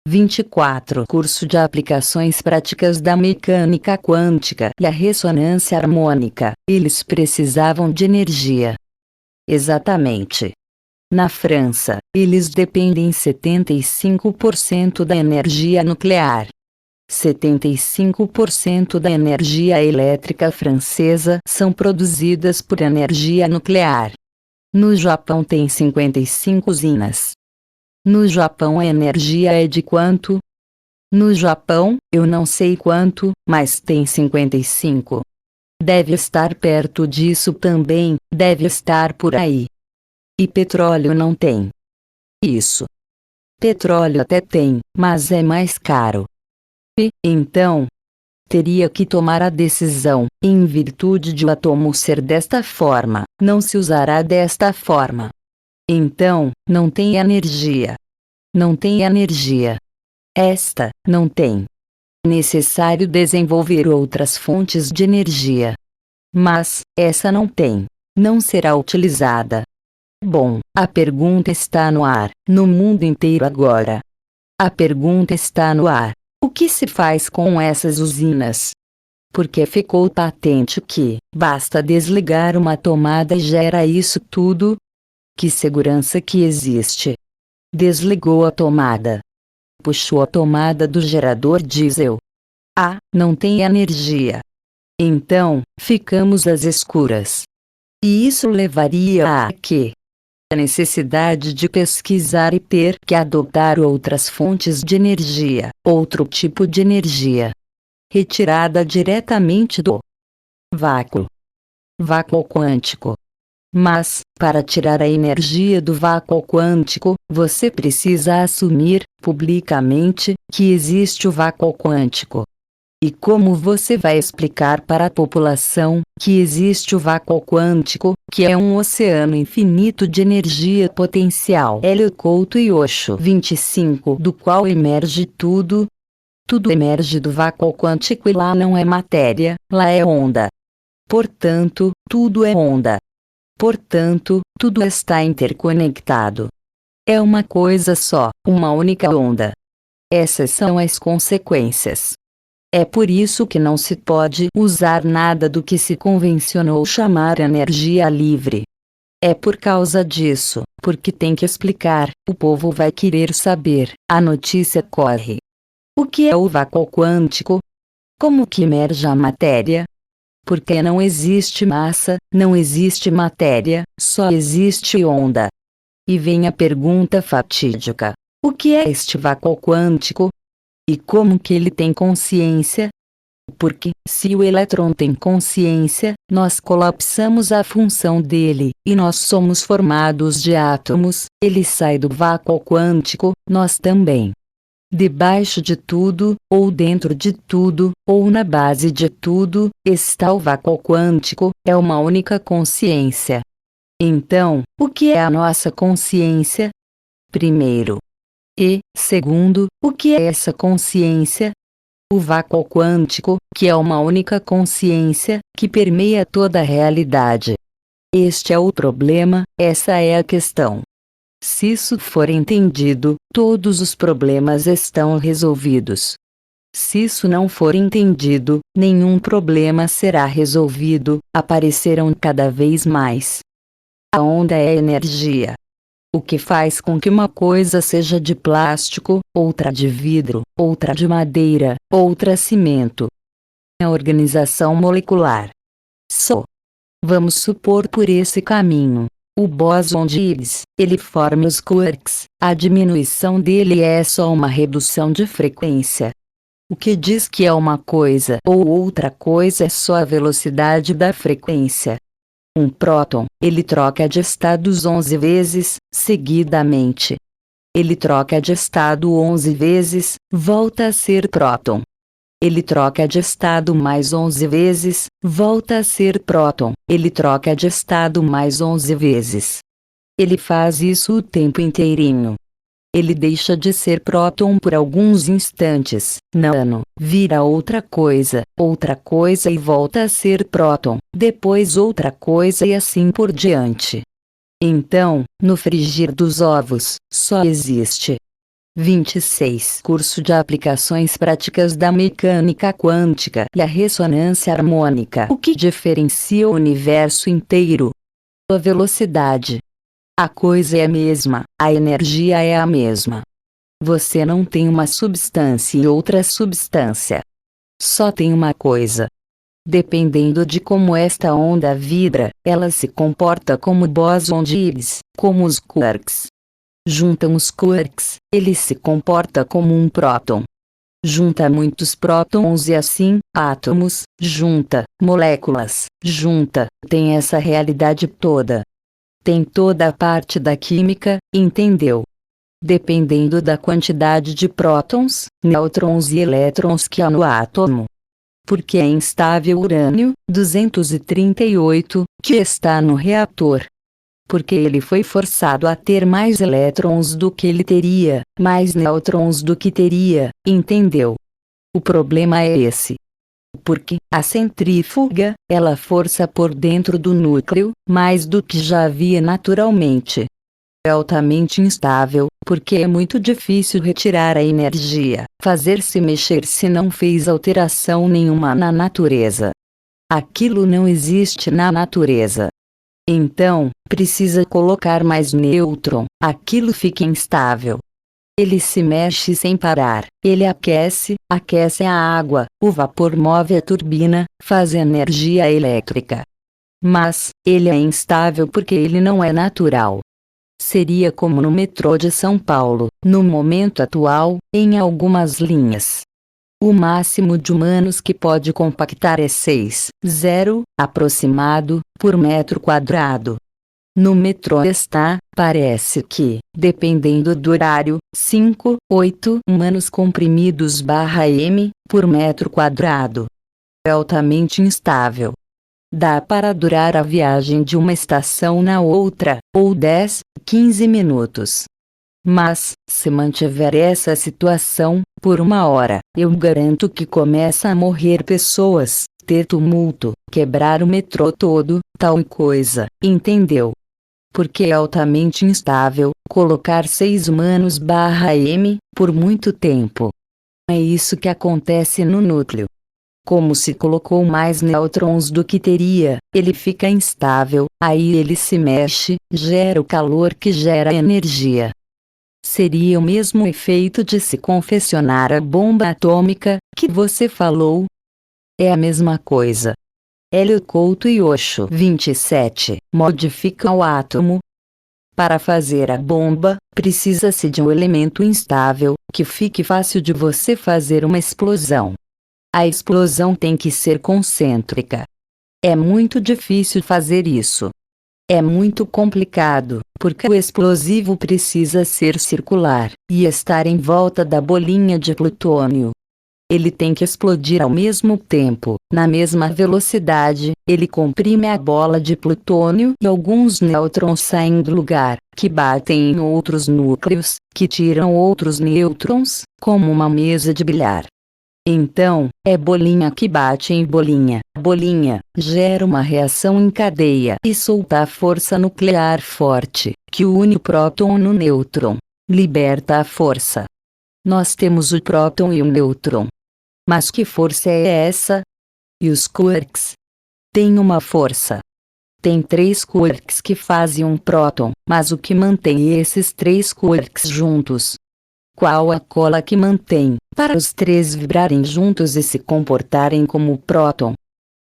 24 Curso de Aplicações Práticas da Mecânica Quântica e a Ressonância Harmônica. Eles precisavam de energia. Exatamente. Na França, eles dependem 75% da energia nuclear. 75% da energia elétrica francesa são produzidas por energia nuclear. No Japão tem 55 usinas. No Japão a energia é de quanto? No Japão, eu não sei quanto, mas tem 55. Deve estar perto disso também, deve estar por aí. E petróleo não tem. Isso. Petróleo até tem, mas é mais caro. E, então, teria que tomar a decisão, em virtude de o átomo ser desta forma, não se usará desta forma. Então, não tem energia. Não tem energia. Esta, não tem. Necessário desenvolver outras fontes de energia. Mas, essa não tem. Não será utilizada. Bom, a pergunta está no ar, no mundo inteiro agora. A pergunta está no ar. O que se faz com essas usinas? Porque ficou patente que, basta desligar uma tomada e gera isso tudo? Que segurança que existe? Desligou a tomada. Puxou a tomada do gerador diesel. Ah, não tem energia. Então, ficamos às escuras. E isso levaria a quê? A necessidade de pesquisar e ter que adotar outras fontes de energia, outro tipo de energia. Retirada diretamente do vácuo. Vácuo quântico. Mas, para tirar a energia do vácuo quântico, você precisa assumir, publicamente, que existe o vácuo quântico. E como você vai explicar para a população que existe o vácuo quântico, que é um oceano infinito de energia potencial? Hélio Couto e Osho 25, do qual emerge tudo? Tudo emerge do vácuo quântico e lá não é matéria, lá é onda. Portanto, tudo é onda. Portanto, tudo está interconectado. É uma coisa só, uma única onda. Essas são as consequências. É por isso que não se pode usar nada do que se convencionou chamar energia livre. É por causa disso, porque tem que explicar, o povo vai querer saber, a notícia corre. O que é o vácuo quântico? Como que emerge a matéria? Porque não existe massa, não existe matéria, só existe onda. E vem a pergunta fatídica: o que é este vácuo quântico? E como que ele tem consciência? Porque, se o elétron tem consciência, nós colapsamos a função dele, e nós somos formados de átomos, ele sai do vácuo quântico, nós também. Debaixo de tudo, ou dentro de tudo, ou na base de tudo, está o vácuo quântico, é uma única consciência. Então, o que é a nossa consciência? Primeiro. E, segundo, o que é essa consciência? O vácuo quântico, que é uma única consciência, que permeia toda a realidade. Este é o problema, essa é a questão. Se isso for entendido, todos os problemas estão resolvidos. Se isso não for entendido, nenhum problema será resolvido, aparecerão cada vez mais. A onda é energia. O que faz com que uma coisa seja de plástico, outra de vidro, outra de madeira, outra cimento. A organização molecular. Vamos supor por esse caminho. O bóson de Higgs, ele forma os quarks, a diminuição dele é só uma redução de frequência. O que diz que é uma coisa ou outra coisa é só a velocidade da frequência. Um próton, ele troca de estados 11 vezes, seguidamente. Ele troca de estado 11 vezes, volta a ser próton. Ele troca de estado mais 11 vezes, volta a ser próton. Ele troca de estado mais 11 vezes. Ele faz isso o tempo inteirinho. Ele deixa de ser próton por alguns instantes, vira outra coisa e volta a ser próton, depois outra coisa e assim por diante. Então, no frigir dos ovos, só existe 26. Curso de Aplicações Práticas da Mecânica Quântica e a Ressonância Harmônica. O que diferencia o universo inteiro? A velocidade. A coisa é a mesma, a energia é a mesma. Você não tem uma substância e outra substância. Só tem uma coisa. Dependendo de como esta onda vibra, ela se comporta como bóson de Higgs, como os quarks. Juntam os quarks, ele se comporta como um próton. Junta muitos prótons e assim, átomos, junta, moléculas, junta, tem essa realidade toda. Tem toda a parte da química, entendeu? Dependendo da quantidade de prótons, nêutrons e elétrons que há no átomo. Porque é instável o urânio, 238, que está no reator. Porque ele foi forçado a ter mais elétrons do que ele teria, mais nêutrons do que teria, entendeu? O problema é esse. Porque a centrífuga, ela força por dentro do núcleo, mais do que já havia naturalmente. É altamente instável, porque é muito difícil retirar a energia, fazer-se mexer se não fez alteração nenhuma na natureza. Aquilo não existe na natureza. Então, precisa colocar mais nêutron, aquilo fica instável. Ele se mexe sem parar, ele aquece a água, o vapor move a turbina, faz energia elétrica. Mas, ele é instável porque ele não é natural. Seria como no metrô de São Paulo, no momento atual, em algumas linhas. O máximo de humanos que pode compactar é 6,0, aproximado, por metro quadrado. No metrô está, parece que, dependendo do horário, 5,8 humanos comprimidos/m, por metro quadrado. É altamente instável. Dá para durar a viagem de uma estação na outra, ou 10, 15 minutos. Mas, se mantiver essa situação, por uma hora, eu garanto que começa a morrer pessoas, ter tumulto, quebrar o metrô todo, tal coisa, entendeu? Porque é altamente instável, colocar 6 humanos/m, por muito tempo. É isso que acontece no núcleo. Como se colocou mais nêutrons do que teria, ele fica instável, aí ele se mexe, gera o calor que gera energia. Seria o mesmo efeito de se confeccionar a bomba atômica, que você falou? É a mesma coisa. Hélio Couto e Osho 27, modifica o átomo. Para fazer a bomba, precisa-se de um elemento instável, que fique fácil de você fazer uma explosão. A explosão tem que ser concêntrica. É muito difícil fazer isso. É muito complicado, porque o explosivo precisa ser circular, e estar em volta da bolinha de plutônio. Ele tem que explodir ao mesmo tempo, na mesma velocidade. Ele comprime a bola de plutônio e alguns nêutrons saem do lugar, que batem em outros núcleos, que tiram outros nêutrons, como uma mesa de bilhar. Então, é bolinha que bate em bolinha. Bolinha gera uma reação em cadeia e solta a força nuclear forte, que une o próton no nêutron. Liberta a força. Nós temos o próton e o nêutron. Mas que força é essa? E os quarks? Tem uma força. Tem 3 quarks que fazem um próton, mas o que mantém esses 3 quarks juntos? Qual a cola que mantém, para os 3 vibrarem juntos e se comportarem como próton?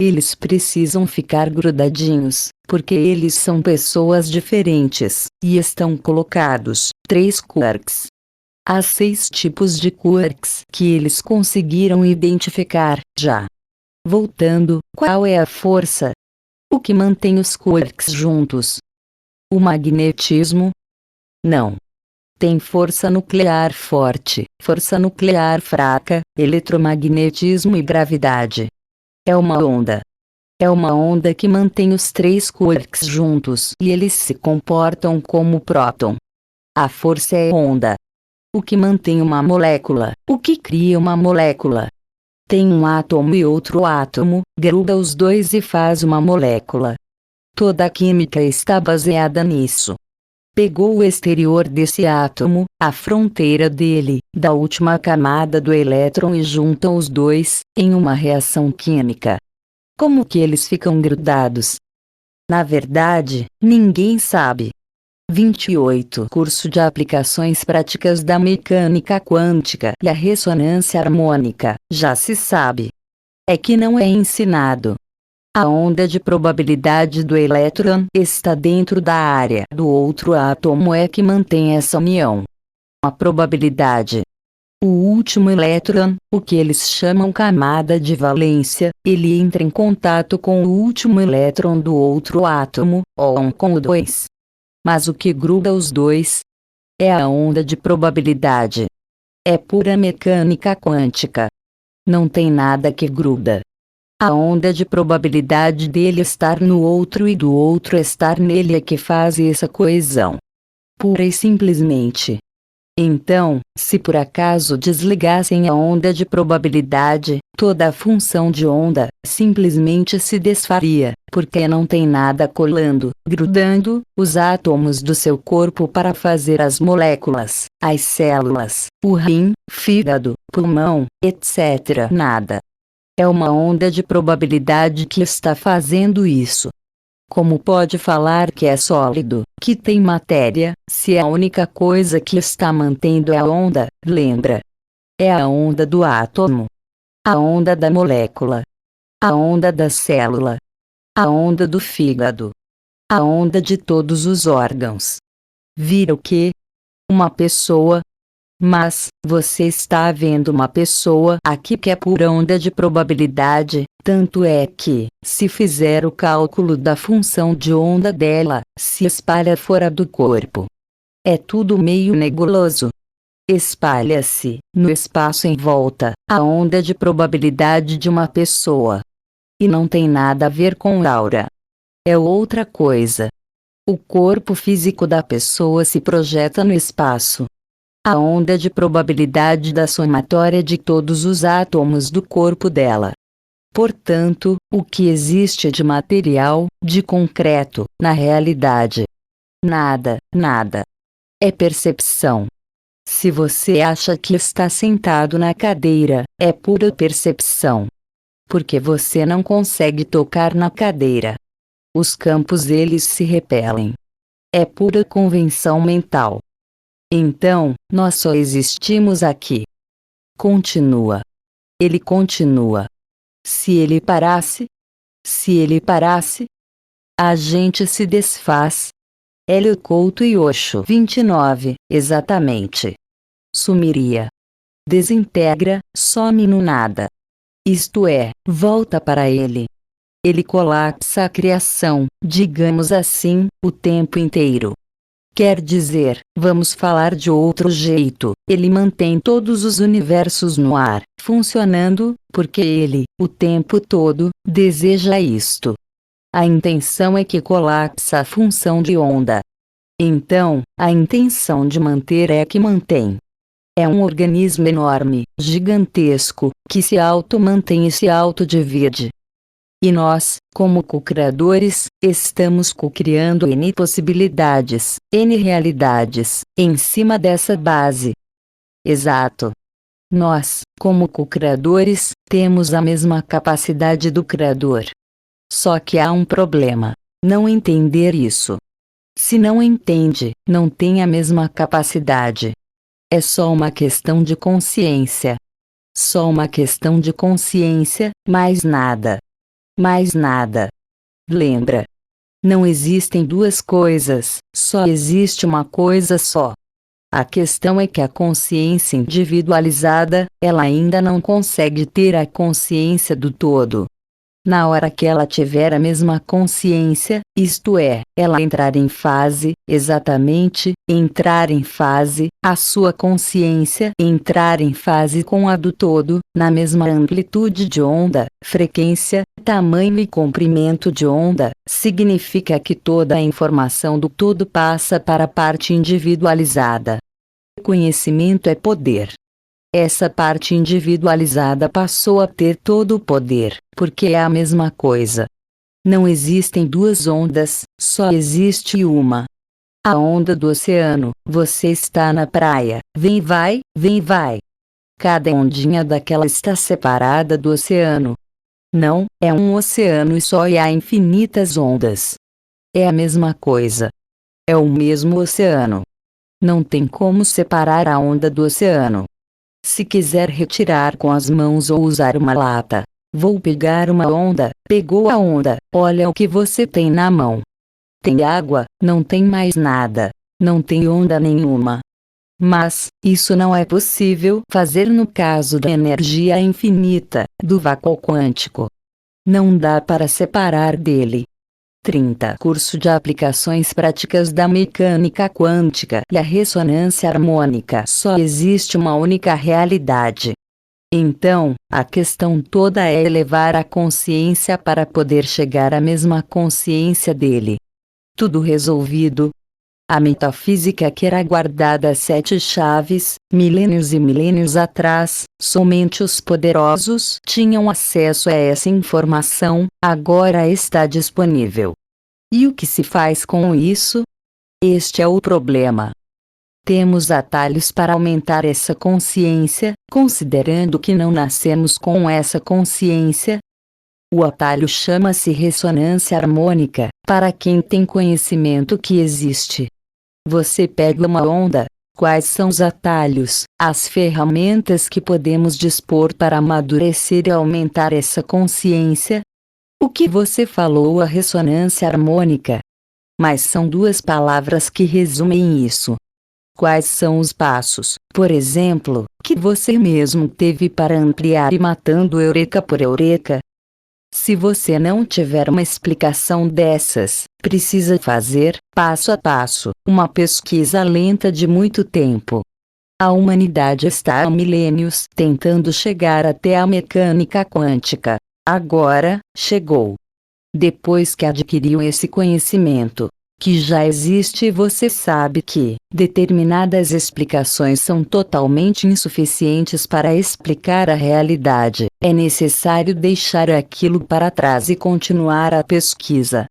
Eles precisam ficar grudadinhos, porque eles são pessoas diferentes, e estão colocados 3 quarks. Há 6 tipos de quarks que eles conseguiram identificar, já. Voltando, qual é a força? O que mantém os quarks juntos? O magnetismo? Não. Tem força nuclear forte, força nuclear fraca, eletromagnetismo e gravidade. É uma onda. É uma onda que mantém os 3 quarks juntos e eles se comportam como próton. A força é onda. O que mantém uma molécula? O que cria uma molécula? Tem um átomo e outro átomo, gruda os dois e faz uma molécula. Toda a química está baseada nisso. Pegou o exterior desse átomo, a fronteira dele, da última camada do elétron e junta os dois, em uma reação química. Como que eles ficam grudados? Na verdade, ninguém sabe. 28 Curso de Aplicações Práticas da Mecânica Quântica e a Ressonância Harmônica. Já se sabe. É que não é ensinado. A onda de probabilidade do elétron está dentro da área do outro átomo é que mantém essa união. A probabilidade. O último elétron, o que eles chamam camada de valência, ele entra em contato com o último elétron do outro átomo, ou um com o 2. Mas o que gruda os dois? É a onda de probabilidade. É pura mecânica quântica. Não tem nada que gruda. A onda de probabilidade dele estar no outro e do outro estar nele é que faz essa coesão. Pura e simplesmente. Então, se por acaso desligassem a onda de probabilidade, toda a função de onda simplesmente se desfaria, porque não tem nada colando, grudando, os átomos do seu corpo para fazer as moléculas, as células, o rim, fígado, pulmão, etc. Nada. É uma onda de probabilidade que está fazendo isso. Como pode falar que é sólido, que tem matéria, se a única coisa que está mantendo é a onda, lembra? É a onda do átomo. A onda da molécula. A onda da célula. A onda do fígado. A onda de todos os órgãos. Vira o quê? Uma pessoa. Mas, você está vendo uma pessoa aqui que é pura onda de probabilidade, tanto é que, se fizer o cálculo da função de onda dela, se espalha fora do corpo. É tudo meio nebuloso. Espalha-se, no espaço em volta, a onda de probabilidade de uma pessoa. E não tem nada a ver com aura. É outra coisa. O corpo físico da pessoa se projeta no espaço. A onda de probabilidade da somatória de todos os átomos do corpo dela. Portanto, o que existe de material, de concreto, na realidade? Nada, nada. É percepção. Se você acha que está sentado na cadeira, é pura percepção. Porque você não consegue tocar na cadeira. Os campos eles se repelem. É pura convenção mental. Então, nós só existimos aqui. Continua. Ele continua. Se ele parasse? Se ele parasse? A gente se desfaz. Hélio Couto e Osho 29, exatamente. Sumiria. Desintegra, some no nada. Isto é, volta para ele. ele colapsa a criação, digamos assim, o tempo inteiro. Quer dizer, vamos falar de outro jeito, ele mantém todos os universos no ar, funcionando, porque ele, o tempo todo, deseja isto. A intenção é que colapsa a função de onda. Então, a intenção de manter é que mantém. É um organismo enorme, gigantesco, que se auto-mantém e se autodivide. E nós, como co-criadores, estamos co-criando N possibilidades, N realidades, em cima dessa base. Exato. Nós, como co-criadores, temos a mesma capacidade do Criador. Só que há um problema: não entender isso. Se não entende, não tem a mesma capacidade. É só uma questão de consciência. Só uma questão de consciência, mais nada. Mais nada. Lembra? Não existem duas coisas, só existe uma coisa só. A questão é que a consciência individualizada, ela ainda não consegue ter a consciência do todo. Na hora que ela tiver a mesma consciência, isto é, ela entrar em fase, exatamente, entrar em fase, a sua consciência entrar em fase com a do todo, na mesma amplitude de onda, frequência, tamanho e comprimento de onda, significa que toda a informação do todo passa para a parte individualizada. Conhecimento é poder. Essa parte individualizada passou a ter todo o poder, porque é a mesma coisa. Não existem duas ondas, só existe uma. A onda do oceano, você está na praia, vem e vai, vem e vai. Cada ondinha daquela está separada do oceano. Não, é um oceano e só, e há infinitas ondas. É a mesma coisa. É o mesmo oceano. Não tem como separar a onda do oceano. Se quiser retirar com as mãos ou usar uma lata, vou pegar uma onda, pegou a onda, olha o que você tem na mão. Tem água, não tem mais nada, não tem onda nenhuma. Mas, isso não é possível fazer no caso da energia infinita, do vácuo quântico. Não dá para separar dele. 30. Curso de Aplicações Práticas da Mecânica Quântica e a Ressonância Harmônica. Só existe uma única realidade. Então, a questão toda é elevar a consciência para poder chegar à mesma consciência dele. Tudo resolvido. A metafísica que era guardada a 7 chaves, milênios e milênios atrás, somente os poderosos tinham acesso a essa informação, agora está disponível. E o que se faz com isso? Este é o problema. Temos atalhos para aumentar essa consciência, considerando que não nascemos com essa consciência. O atalho chama-se ressonância harmônica, para quem tem conhecimento que existe. Você pega uma onda, quais são os atalhos, as ferramentas que podemos dispor para amadurecer e aumentar essa consciência? O que você falou, a ressonância harmônica? Mas são duas palavras que resumem isso. Quais são os passos, por exemplo, que você mesmo teve para ampliar e matando eureka por eureka? Se você não tiver uma explicação dessas, precisa fazer, passo a passo, uma pesquisa lenta de muito tempo. A humanidade está há milênios tentando chegar até a mecânica quântica. Agora, chegou. Depois que adquiriu esse conhecimento, que já existe, e você sabe que determinadas explicações são totalmente insuficientes para explicar a realidade, é necessário deixar aquilo para trás e continuar a pesquisa.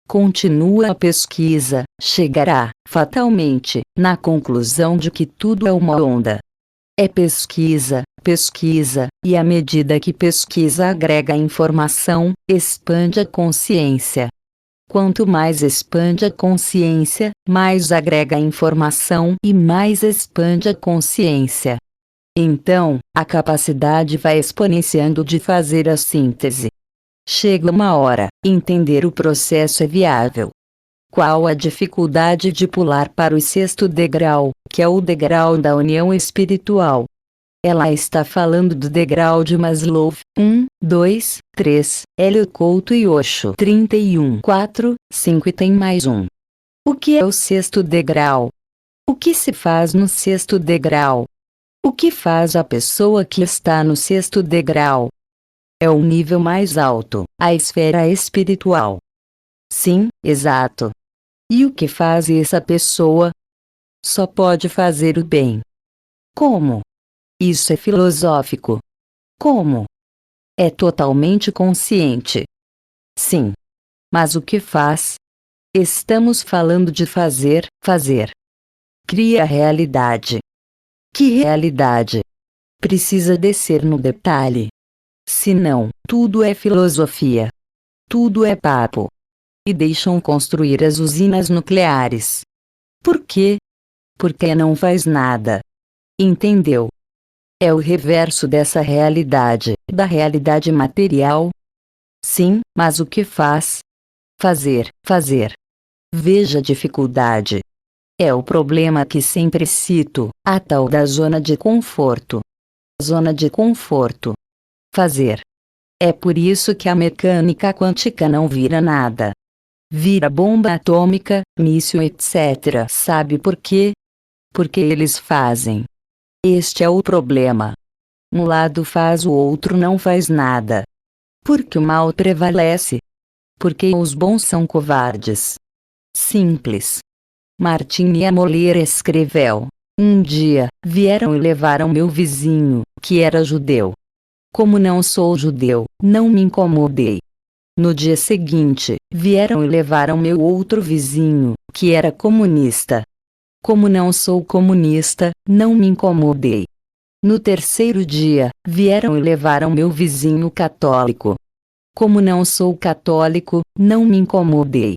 Continua a pesquisa, chegará, fatalmente, na conclusão de que tudo é uma onda. É pesquisa, pesquisa, e à medida que pesquisa agrega informação, expande a consciência. Quanto mais expande a consciência, mais agrega informação e mais expande a consciência. Então, a capacidade vai exponenciando de fazer a síntese. Chega uma hora, entender o processo é viável. Qual a dificuldade de pular para o 6º degrau, que é o degrau da união espiritual? Ela está falando do degrau de Maslow. 1, 2, 3, Hélio Couto e Osho. 31, 4, 5 e tem mais um. O que é o sexto degrau? O que se faz no sexto degrau? O que faz a pessoa que está no sexto degrau? É o nível mais alto, a esfera espiritual. Sim, exato. E o que faz essa pessoa? Só pode fazer o bem. Como? Isso é filosófico. Como? É totalmente consciente. Sim. Mas o que faz? Estamos falando de fazer, fazer. Cria a realidade. Que realidade? Precisa descer no detalhe. Senão, tudo é filosofia. Tudo é papo. E deixam construir as usinas nucleares. Por quê? Porque não faz nada. Entendeu? É o reverso dessa realidade, da realidade material. Sim, mas o que faz? Fazer, fazer. Veja a dificuldade. É o problema que sempre cito, a tal da zona de conforto. Zona de conforto. Fazer. É por isso que a mecânica quântica não vira nada. Vira bomba atômica, míssil, etc. Sabe por quê? Porque eles fazem. Este é o problema. Um lado faz, o outro não faz nada. Porque o mal prevalece. Porque os bons são covardes. Simples. Martinha Moller escreveu: um dia, vieram e levaram meu vizinho, que era judeu. Como não sou judeu, não me incomodei. No dia seguinte, vieram e levaram meu outro vizinho, que era comunista. Como não sou comunista, não me incomodei. No terceiro dia, vieram e levaram meu vizinho católico. Como não sou católico, não me incomodei.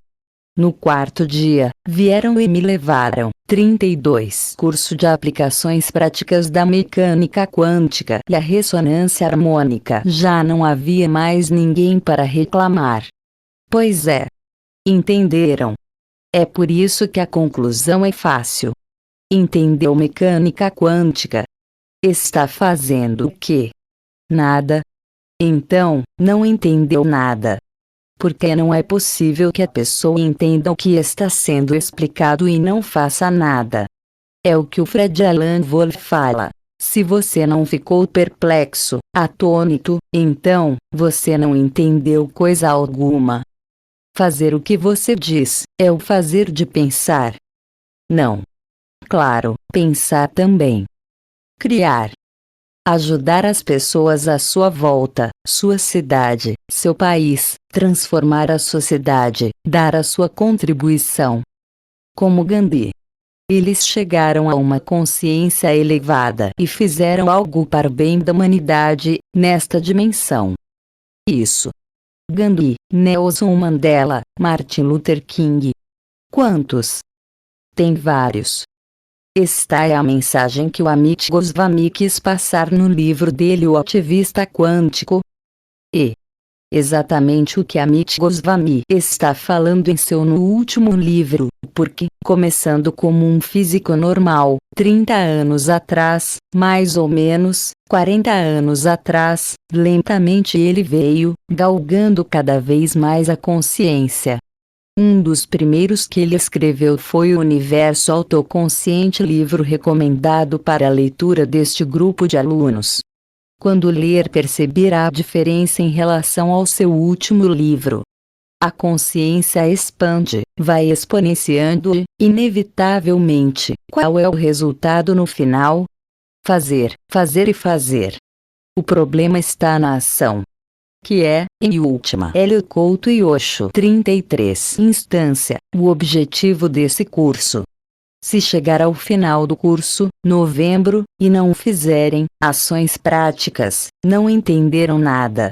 No quarto dia, vieram e me levaram. 32. Curso de Aplicações Práticas da Mecânica Quântica e a Ressonância Harmônica. Já não havia mais ninguém para reclamar. Pois é. Entenderam? É por isso que a conclusão é fácil. Entendeu mecânica quântica? Está fazendo o quê? Nada. Então, não entendeu nada. Porque não é possível que a pessoa entenda o que está sendo explicado e não faça nada. É o que o Fred Alan Wolf fala. Se você não ficou perplexo, atônito, então, você não entendeu coisa alguma. Fazer o que você diz, é o fazer de pensar. Não. Claro, pensar também. Criar. Ajudar as pessoas à sua volta, sua cidade, seu país, transformar a sociedade, dar a sua contribuição. Como Gandhi. Eles chegaram a uma consciência elevada e fizeram algo para o bem da humanidade, nesta dimensão. Isso. Gandhi, Nelson Mandela, Martin Luther King. Quantos? Tem vários. Esta é a mensagem que o Amit Goswami quis passar no livro dele O Ativista Quântico. E exatamente o que Amit Goswami está falando em seu no último livro, porque, começando como um físico normal, 30 anos atrás, mais ou menos, 40 anos atrás, lentamente ele veio, galgando cada vez mais a consciência. Um dos primeiros que ele escreveu foi o Universo Autoconsciente, livro recomendado para a leitura deste grupo de alunos. Quando ler, perceberá a diferença em relação ao seu último livro. A consciência expande, vai exponenciando e, inevitavelmente, qual é o resultado no final? Fazer, fazer e fazer. O problema está na ação. Que é, em última, Hélio Couto e Osho. 33. Instância, o objetivo desse curso. Se chegar ao final do curso, novembro, e não fizerem ações práticas, não entenderam nada.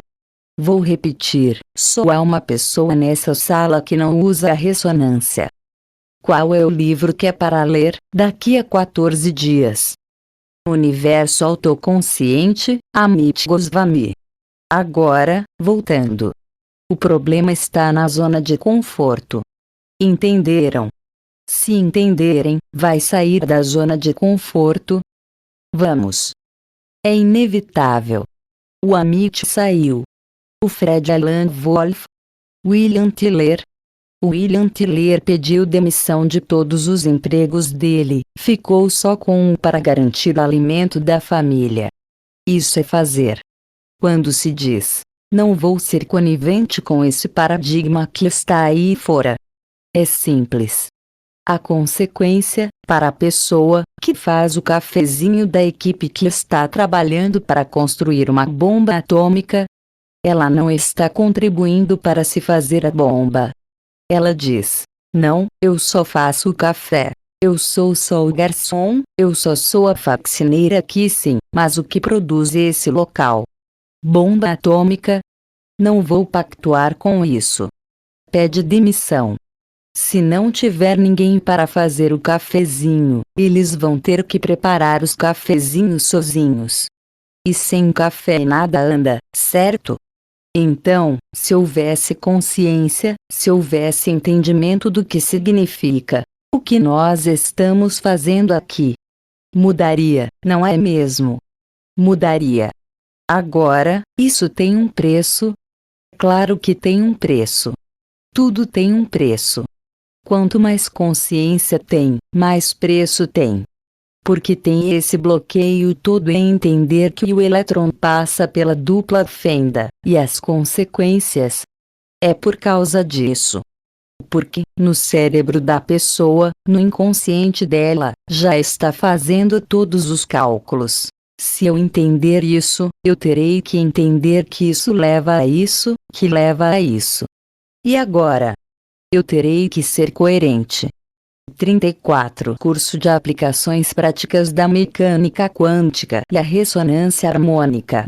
Vou repetir, só há uma pessoa nessa sala que não usa a ressonância. Qual é o livro que é para ler, daqui a 14 dias? Universo Autoconsciente, Amit Goswami. Agora, voltando. O problema está na zona de conforto. Entenderam? Se entenderem, vai sair da zona de conforto. Vamos. É inevitável. O Amit saiu. O Fred Alan Wolf. William Tiller. William Tiller pediu demissão de todos os empregos dele, ficou só com um para garantir o alimento da família. Isso é fazer. Quando se diz, não vou ser conivente com esse paradigma que está aí fora. É simples. A consequência, para a pessoa que faz o cafezinho da equipe que está trabalhando para construir uma bomba atômica, ela não está contribuindo para se fazer a bomba. Ela diz: não, eu só faço o café. Eu sou só o garçom, eu só sou a faxineira aqui sim, mas o que produz esse local? Bomba atômica? Não vou pactuar com isso. Pede demissão. Se não tiver ninguém para fazer o cafezinho, eles vão ter que preparar os cafezinhos sozinhos. E sem café nada anda, certo? Então, se houvesse consciência, se houvesse entendimento do que significa o que nós estamos fazendo aqui, mudaria, não é mesmo? Mudaria. Agora, isso tem um preço? Claro que tem um preço. Tudo tem um preço. Quanto mais consciência tem, mais preço tem. Porque tem esse bloqueio todo em entender que o elétron passa pela dupla fenda, e as consequências. É por causa disso. Porque, no cérebro da pessoa, no inconsciente dela, já está fazendo todos os cálculos. Se eu entender isso, eu terei que entender que isso leva a isso, que leva a isso. E agora? Eu terei que ser coerente. 34 Curso de Aplicações Práticas da Mecânica Quântica e a Ressonância Harmônica.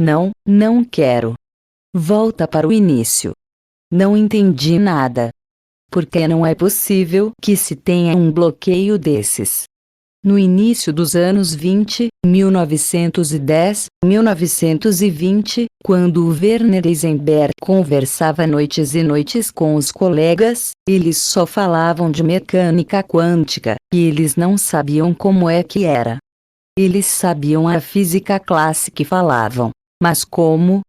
Não quero. Volta para o início. Não entendi nada. Porque não é possível que se tenha um bloqueio desses. No início dos anos 20, 1910, 1920, quando o Werner Heisenberg conversava noites e noites com os colegas, eles só falavam de mecânica quântica, e eles não sabiam como é que era. Eles sabiam a física clássica e falavam, mas como?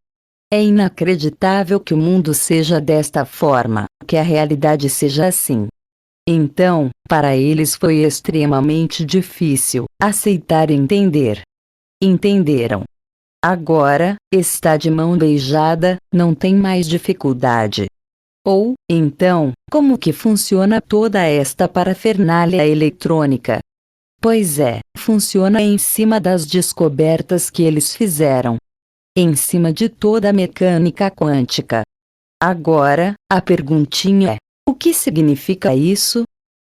É inacreditável que o mundo seja desta forma, que a realidade seja assim. Então, para eles foi extremamente difícil aceitar e entender. Entenderam. Agora, está de mão beijada, não tem mais dificuldade. Ou, então, como que funciona toda esta parafernália eletrônica? Pois é, funciona em cima das descobertas que eles fizeram. Em cima de toda a mecânica quântica. Agora, a perguntinha é: o que significa isso?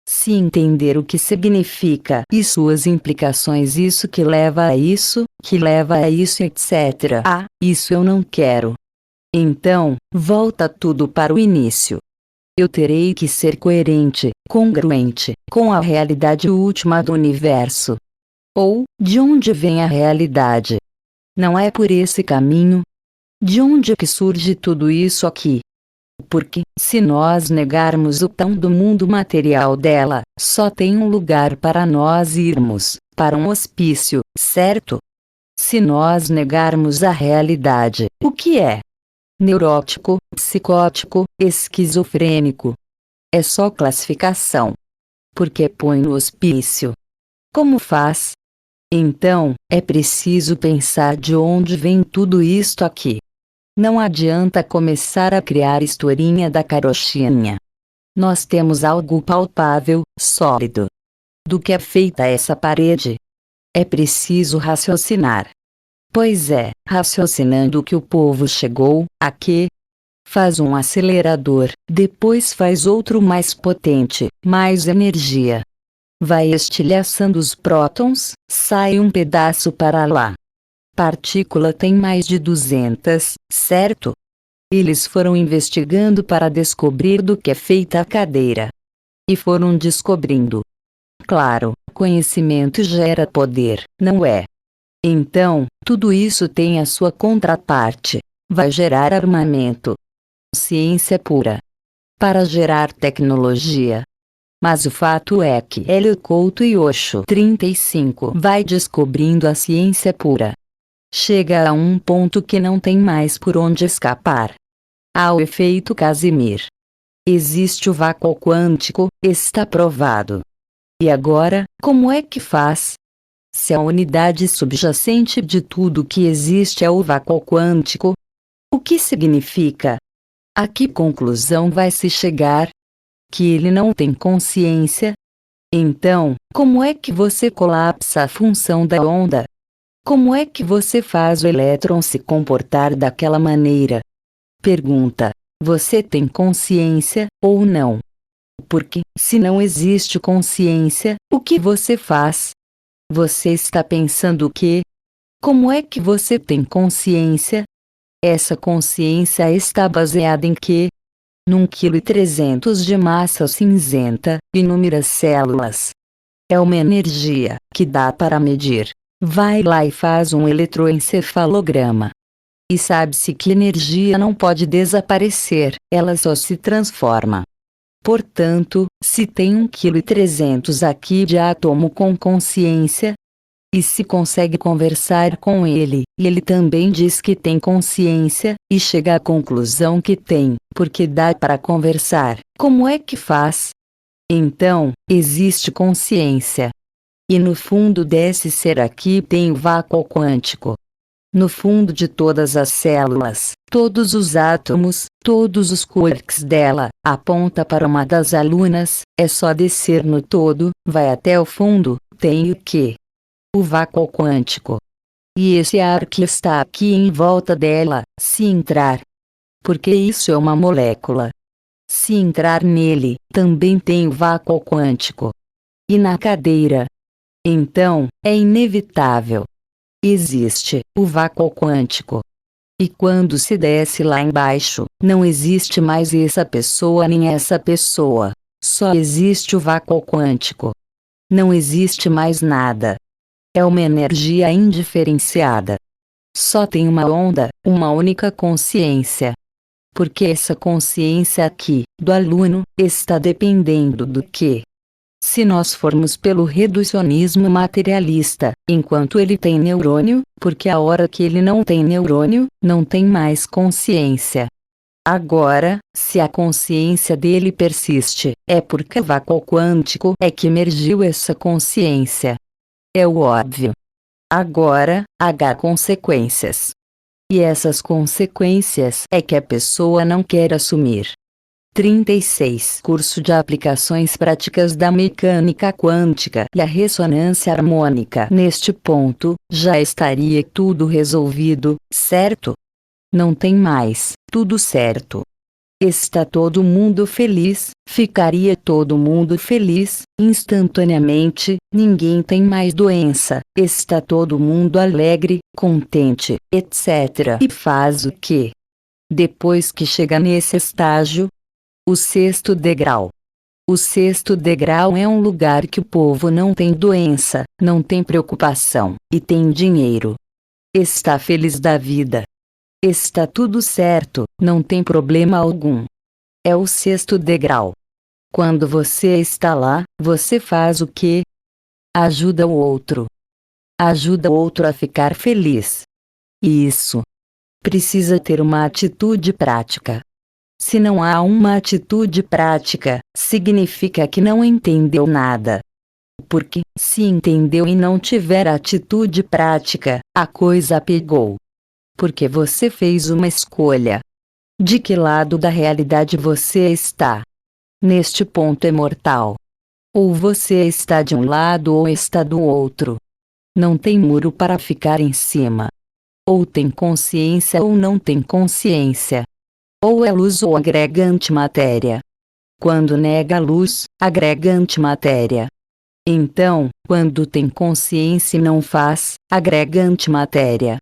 Se entender o que significa e suas implicações, isso que leva a isso, etc. Ah, isso eu não quero. Então, volta tudo para o início. Eu terei que ser coerente, congruente, com a realidade última do universo. Ou, de onde vem a realidade? Não é por esse caminho? De onde que surge tudo isso aqui? Porque, se nós negarmos o pão do mundo material dela, só tem um lugar para nós irmos, para um hospício, certo? Se nós negarmos a realidade, o que é? Neurótico, psicótico, esquizofrênico. É só classificação. Porque põe no hospício. Como faz? Então, é preciso pensar de onde vem tudo isto aqui. Não adianta começar a criar historinha da carochinha. Nós temos algo palpável, sólido. Do que é feita essa parede? É preciso raciocinar. Pois é, raciocinando que o povo chegou, a quê? Faz um acelerador, depois faz outro mais potente, mais energia. Vai estilhaçando os prótons, sai um pedaço para lá. Partícula tem mais de 200, certo? Eles foram investigando para descobrir do que é feita a cadeira. E foram descobrindo. Claro, conhecimento gera poder, não é? Então, tudo isso tem a sua contraparte. Vai gerar armamento. Ciência pura. Para gerar tecnologia. Mas o fato é que Hélio Couto e Osho 35 vai descobrindo a ciência pura. chega a um ponto que não tem mais por onde escapar. Há o efeito Casimir. Existe o vácuo quântico, está provado. E agora, como é que faz? Se a unidade subjacente de tudo que existe é o vácuo quântico, o que significa? A que conclusão vai se chegar? Que ele não tem consciência? Então, como é que você colapsa a função da onda? Como é que você faz o elétron se comportar daquela maneira? Pergunta: você tem consciência, ou não? Porque, se não existe consciência, o que você faz? Você está pensando o quê? Como é que você tem consciência? Essa consciência está baseada em quê? Num 1,3 kg de massa cinzenta, inúmeras células. É uma energia, que dá para medir. Vai lá e faz um eletroencefalograma. E sabe-se que energia não pode desaparecer, ela só se transforma. Portanto, se tem 1,3 kg aqui de átomo com consciência, e se consegue conversar com ele, e ele também diz que tem consciência, e chega à conclusão que tem, porque dá para conversar, como é que faz? Então, existe consciência. E no fundo desse ser aqui tem o vácuo quântico. No fundo de todas as células, todos os átomos, todos os quarks dela, aponta para uma das alunas, é só descer no todo, vai até o fundo, tem o quê? O vácuo quântico. E esse ar que está aqui em volta dela, se entrar. Porque isso é uma molécula. Se entrar nele, também tem o vácuo quântico. E na cadeira? Então, é inevitável. Existe o vácuo quântico. E quando se desce lá embaixo, não existe mais essa pessoa nem essa pessoa. Só existe o vácuo quântico. Não existe mais nada. É uma energia indiferenciada. Só tem uma onda, uma única consciência. Porque essa consciência aqui, do aluno, está dependendo do quê? Se nós formos pelo reducionismo materialista, enquanto ele tem neurônio, porque a hora que ele não tem neurônio, não tem mais consciência. Agora, se a consciência dele persiste, é porque o vácuo quântico é que emergiu essa consciência. É o óbvio. Agora, há consequências. E essas consequências é que a pessoa não quer assumir. 36 Curso de Aplicações Práticas da Mecânica Quântica e a Ressonância Harmônica. Neste ponto, já estaria tudo resolvido, certo? Não tem mais, tudo certo. Está todo mundo feliz, ficaria todo mundo feliz, instantaneamente, ninguém tem mais doença, está todo mundo alegre, contente, etc. E faz o quê? Depois que chega nesse estágio? O sexto degrau. O sexto degrau é um lugar que o povo não tem doença, não tem preocupação, e tem dinheiro. Está feliz da vida. Está tudo certo, não tem problema algum. É o sexto degrau. Quando você está lá, você faz o quê? Ajuda o outro. Ajuda o outro a ficar feliz. E isso precisa ter uma atitude prática. Se não há uma atitude prática, significa que não entendeu nada. Porque, se entendeu e não tiver atitude prática, a coisa pegou. Porque você fez uma escolha. De que lado da realidade você está? Neste ponto é mortal. Ou você está de um lado ou está do outro. Não tem muro para ficar em cima. Ou tem consciência ou não tem consciência. Ou é luz ou agrega antimatéria. Quando nega a luz, agrega antimatéria. Então, quando tem consciência e não faz, agrega antimatéria.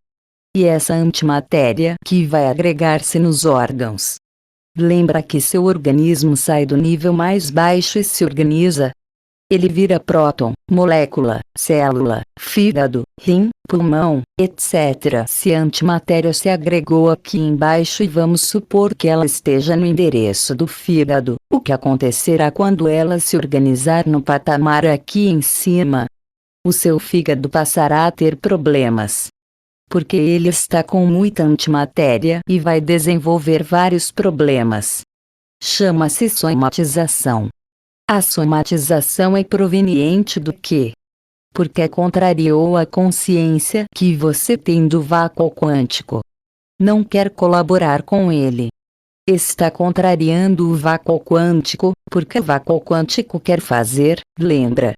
E essa antimatéria que vai agregar-se nos órgãos. Lembra que seu organismo sai do nível mais baixo e se organiza? Ele vira próton, molécula, célula, fígado, rim, pulmão, etc. Se a antimatéria se agregou aqui embaixo e vamos supor que ela esteja no endereço do fígado, o que acontecerá quando ela se organizar no patamar aqui em cima? O seu fígado passará a ter problemas. Porque ele está com muita antimatéria e vai desenvolver vários problemas. Chama-se somatização. A somatização é proveniente do quê? Porque contrariou a consciência que você tem do vácuo quântico. Não quer colaborar com ele. Está contrariando o vácuo quântico, porque o vácuo quântico quer fazer, lembra?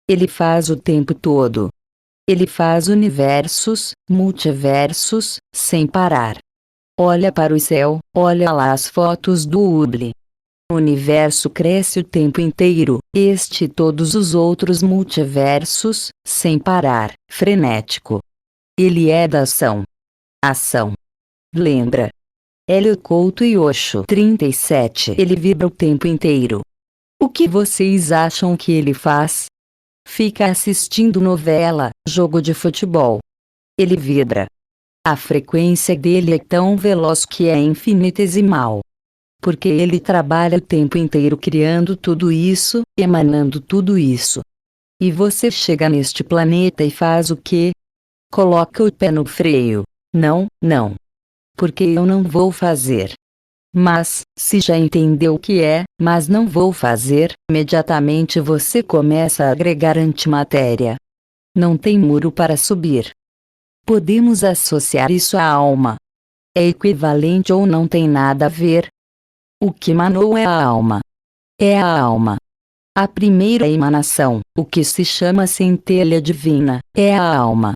Ele faz o tempo todo. Ele faz universos, multiversos, sem parar. Olha para o céu, olha lá as fotos do Hubble. O universo cresce o tempo inteiro, este e todos os outros multiversos, sem parar, frenético. Ele é da ação. Ação. Lembra? Hélio Couto e Osho 37. Ele vibra o tempo inteiro. O que vocês acham que ele faz? Fica assistindo novela, jogo de futebol. Ele vibra. A frequência dele é tão veloz que é infinitesimal. Porque ele trabalha o tempo inteiro criando tudo isso, emanando tudo isso. E você chega neste planeta e faz o quê? Coloca o pé no freio. Não, não. Porque eu não vou fazer. Mas, se já entendeu o que é, mas não vou fazer, imediatamente você começa a agregar antimatéria. Não tem muro para subir. Podemos associar isso à alma. É equivalente ou não tem nada a ver? O que emanou é a alma. É a alma. A primeira emanação, o que se chama centelha divina, é a alma.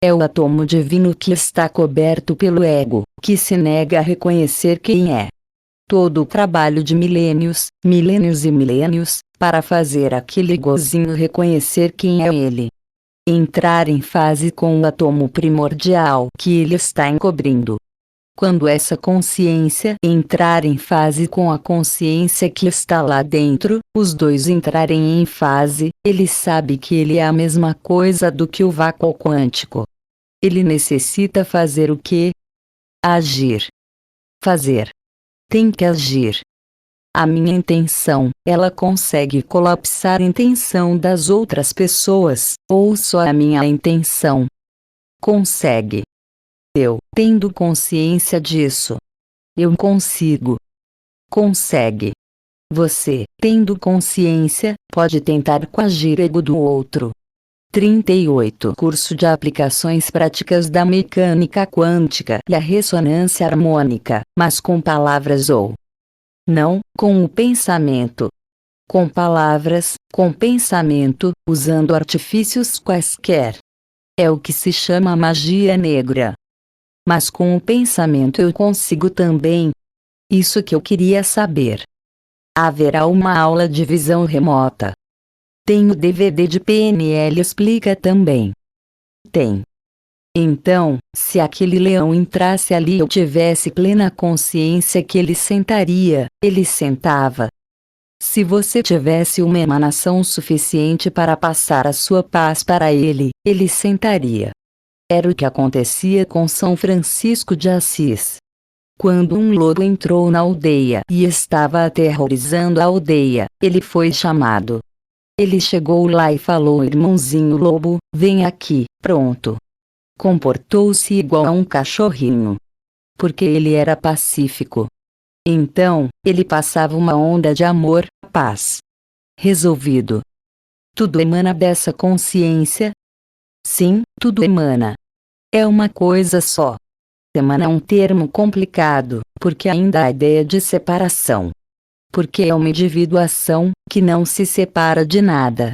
É o átomo divino que está coberto pelo ego, que se nega a reconhecer quem é. Todo o trabalho de milênios, milênios e milênios, para fazer aquele egozinho reconhecer quem é ele. Entrar em fase com o átomo primordial que ele está encobrindo. Quando essa consciência entrar em fase com a consciência que está lá dentro, os dois entrarem em fase, ele sabe que ele é a mesma coisa do que o vácuo quântico. Ele necessita fazer o quê? Agir. Fazer. Tem que agir. A minha intenção, ela consegue colapsar a intenção das outras pessoas, ou só a minha intenção? Consegue. Eu, tendo consciência disso. Eu consigo. Consegue. Você, tendo consciência, pode tentar coagir o ego do outro. 38. Curso de Aplicações Práticas da Mecânica Quântica e a Ressonância Harmônica, mas com palavras ou não, com o pensamento. Com palavras, com pensamento, usando artifícios quaisquer. É o que se chama magia negra. Mas com o pensamento eu consigo também. Isso que eu queria saber. Haverá uma aula de visão remota. Tem o DVD de PNL explica também. Tem. Então, se aquele leão entrasse ali e eu tivesse plena consciência que ele sentaria, ele sentava. Se você tivesse uma emanação suficiente para passar a sua paz para ele, ele sentaria. Era o que acontecia com São Francisco de Assis. Quando um lobo entrou na aldeia e estava aterrorizando a aldeia, ele foi chamado. Ele chegou lá e falou: irmãozinho lobo, vem aqui, pronto. Comportou-se igual a um cachorrinho. Porque ele era pacífico. Então, ele passava uma onda de amor, paz. Resolvido. Tudo emana dessa consciência? Sim, tudo emana. É uma coisa só. Emana é um termo complicado, porque ainda há a ideia de separação. Porque é uma individuação, que não se separa de nada.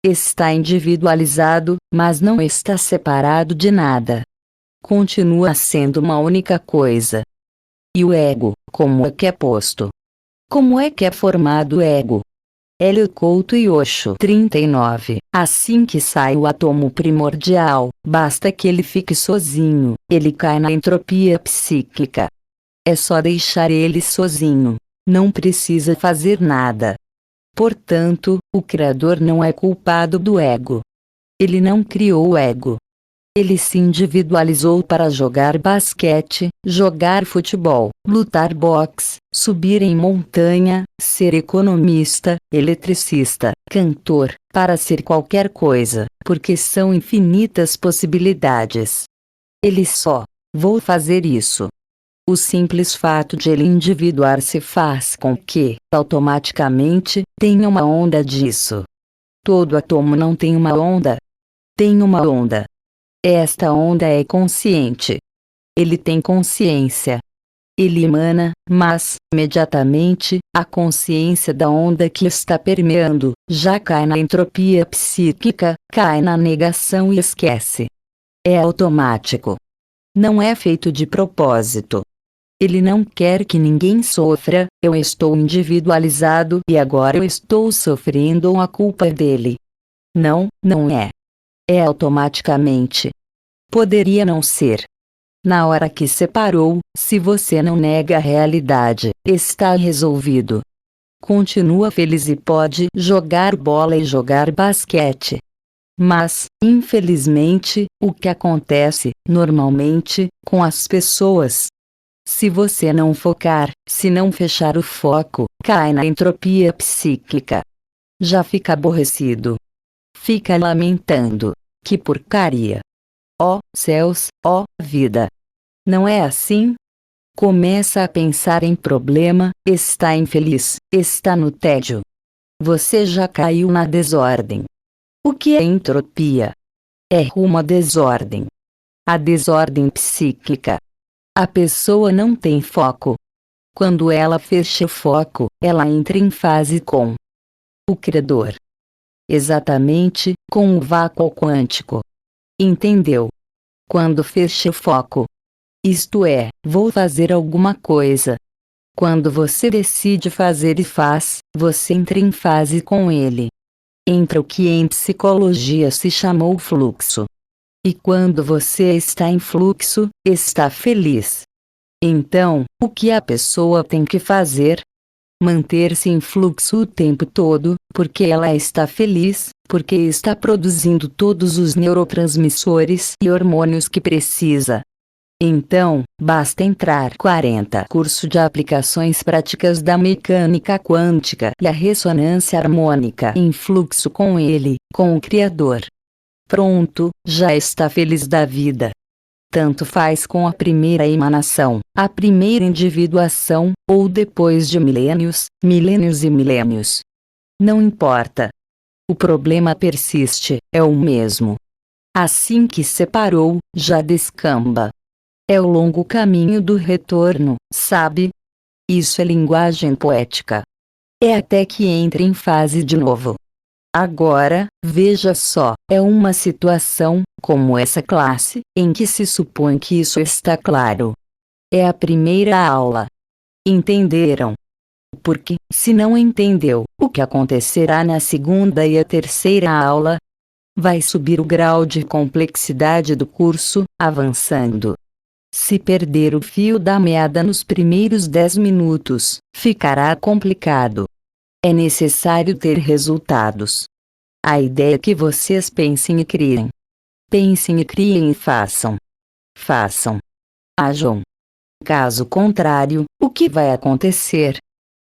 Está individualizado, mas não está separado de nada. Continua sendo uma única coisa. E o ego, como é que é posto? Como é que é formado o ego? Hélio Couto e Osho 39. Assim que sai o átomo primordial, basta que ele fique sozinho, ele cai na entropia psíquica. É só deixar ele sozinho. Não precisa fazer nada. Portanto, o Criador não é culpado do ego. Ele não criou o ego. Ele se individualizou para jogar basquete, jogar futebol, lutar boxe, subir em montanha, ser economista, eletricista, cantor, para ser qualquer coisa, porque são infinitas possibilidades. Ele só, vou fazer isso. O simples fato de ele individuar-se faz com que, automaticamente, tenha uma onda disso. Todo átomo não tem uma onda. Tem uma onda. Esta onda é consciente. Ele tem consciência. Ele emana, mas, imediatamente, a consciência da onda que está permeando, já cai na entropia psíquica, cai na negação e esquece. É automático. Não é feito de propósito. Ele não quer que ninguém sofra, eu estou individualizado e agora eu estou sofrendo a culpa dele. Não, não é. É automaticamente. Poderia não ser. Na hora que separou, se você não nega a realidade, está resolvido. Continua feliz e pode jogar bola e jogar basquete. Mas, infelizmente, o que acontece, normalmente, com as pessoas? Se você não focar, se não fechar o foco, cai na entropia psíquica. Já fica aborrecido. Fica lamentando. Que porcaria! Ó céus, ó vida! Não é assim? Começa a pensar em problema, está infeliz, está no tédio. Você já caiu na desordem. O que é entropia? É rumo à desordem. A desordem psíquica. A pessoa não tem foco. Quando ela fecha o foco, ela entra em fase com o Criador. Exatamente, com o vácuo quântico. Entendeu? Quando fecha o foco. Isto é, vou fazer alguma coisa. Quando você decide fazer e faz, você entra em fase com ele. Entra o que em psicologia se chamou fluxo. E quando você está em fluxo, está feliz. Então, o que a pessoa tem que fazer? Manter-se em fluxo o tempo todo, porque ela está feliz, porque está produzindo todos os neurotransmissores e hormônios que precisa. Então, basta entrar 40 curso de aplicações práticas da mecânica quântica e a ressonância harmônica em fluxo com ele, com o Criador. Pronto, já está feliz da vida. Tanto faz com a primeira emanação, a primeira individuação, ou depois de milênios, milênios e milênios. Não importa. O problema persiste, é o mesmo. Assim que separou, já descamba. É o longo caminho do retorno, sabe? Isso é linguagem poética. É até que entre em fase de novo. Agora, veja só, é uma situação, como essa classe, em que se supõe que isso está claro. É a primeira aula. Entenderam? Porque, se não entendeu, o que acontecerá na segunda e a terceira aula? Vai subir o grau de complexidade do curso, avançando. Se perder o fio da meada nos primeiros 10 minutos, ficará complicado. É necessário ter resultados. A ideia é que vocês pensem e criem. Pensem e criem e façam. Façam. Ajam. Caso contrário, o que vai acontecer?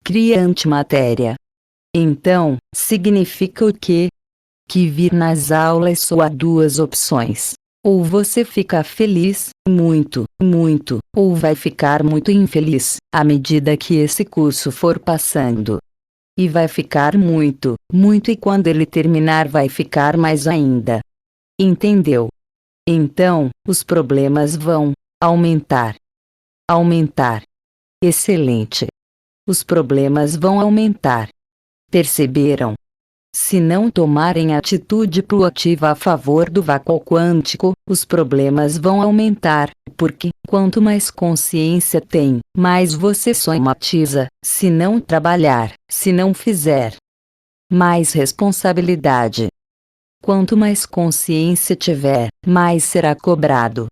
Cria antimatéria. Então, significa o quê? Que vir nas aulas só há duas opções. Ou você fica feliz, muito, muito, ou vai ficar muito infeliz, à medida que esse curso for passando. E vai ficar muito, muito e quando ele terminar vai ficar mais ainda. Entendeu? Então, os problemas vão aumentar. Aumentar. Excelente. Os problemas vão aumentar. Perceberam? Se não tomarem atitude proativa a favor do vácuo quântico, os problemas vão aumentar, porque, quanto mais consciência tem, mais você somatiza, se não trabalhar, se não fizer. Mais responsabilidade. Quanto mais consciência tiver, mais será cobrado.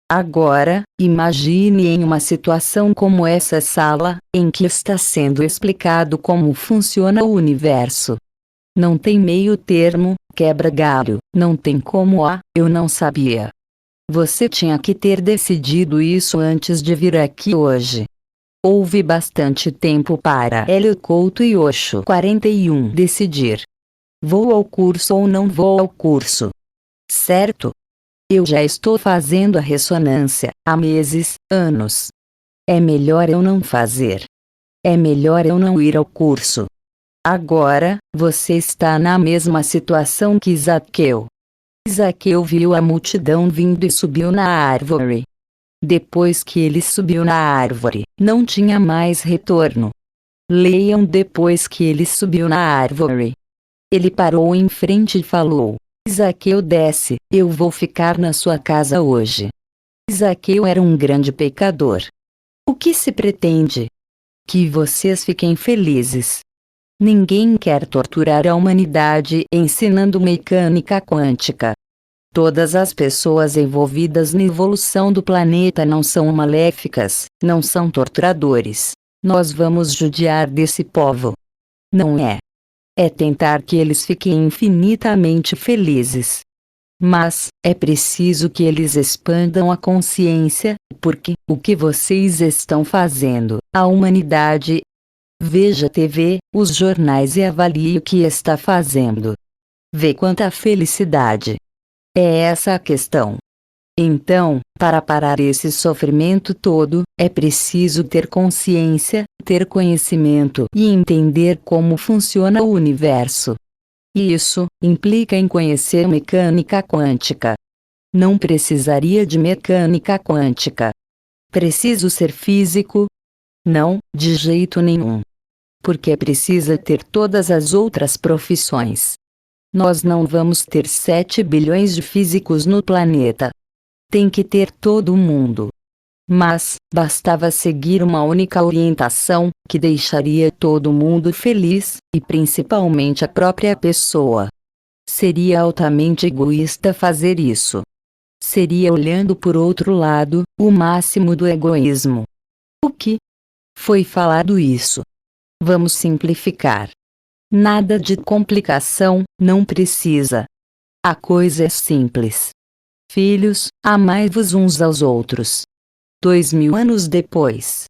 Agora, imagine em uma situação como essa sala, em que está sendo explicado como funciona o universo. Não tem meio termo, quebra galho, não tem como eu não sabia. Você tinha que ter decidido isso antes de vir aqui hoje. Houve bastante tempo para Hélio Couto e Osho 41 decidir. Vou ao curso ou não vou ao curso? Certo? Eu já estou fazendo a ressonância há meses, anos. É melhor eu não fazer. É melhor eu não ir ao curso. Agora, você está na mesma situação que Zaqueu. Zaqueu viu a multidão vindo e subiu na árvore. Depois que ele subiu na árvore, não tinha mais retorno. Leiam depois que ele subiu na árvore. Ele parou em frente e falou: Zaqueu, desce, eu vou ficar na sua casa hoje. Zaqueu era um grande pecador. O que se pretende? Que vocês fiquem felizes. Ninguém quer torturar a humanidade ensinando mecânica quântica. Todas as pessoas envolvidas na evolução do planeta não são maléficas, não são torturadores. Nós vamos judiar desse povo. Não é. É tentar que eles fiquem infinitamente felizes. Mas, é preciso que eles expandam a consciência, porque, o que vocês estão fazendo, a humanidade. Veja TV, os jornais e avalie o que está fazendo. Vê quanta felicidade. É essa a questão. Então, para parar esse sofrimento todo, é preciso ter consciência, ter conhecimento e entender como funciona o universo. Isso implica em conhecer mecânica quântica. Não precisaria de mecânica quântica. Preciso ser físico? Não, de jeito nenhum. Porque precisa ter todas as outras profissões. Nós não vamos ter 7 bilhões de físicos no planeta. Tem que ter todo mundo. Mas, bastava seguir uma única orientação, que deixaria todo mundo feliz, e principalmente a própria pessoa. Seria altamente egoísta fazer isso. Seria olhando por outro lado, o máximo do egoísmo. O que? Foi falado isso. Vamos simplificar. Nada de complicação, não precisa. A coisa é simples. Filhos, amai-vos uns aos outros. 2000 anos depois.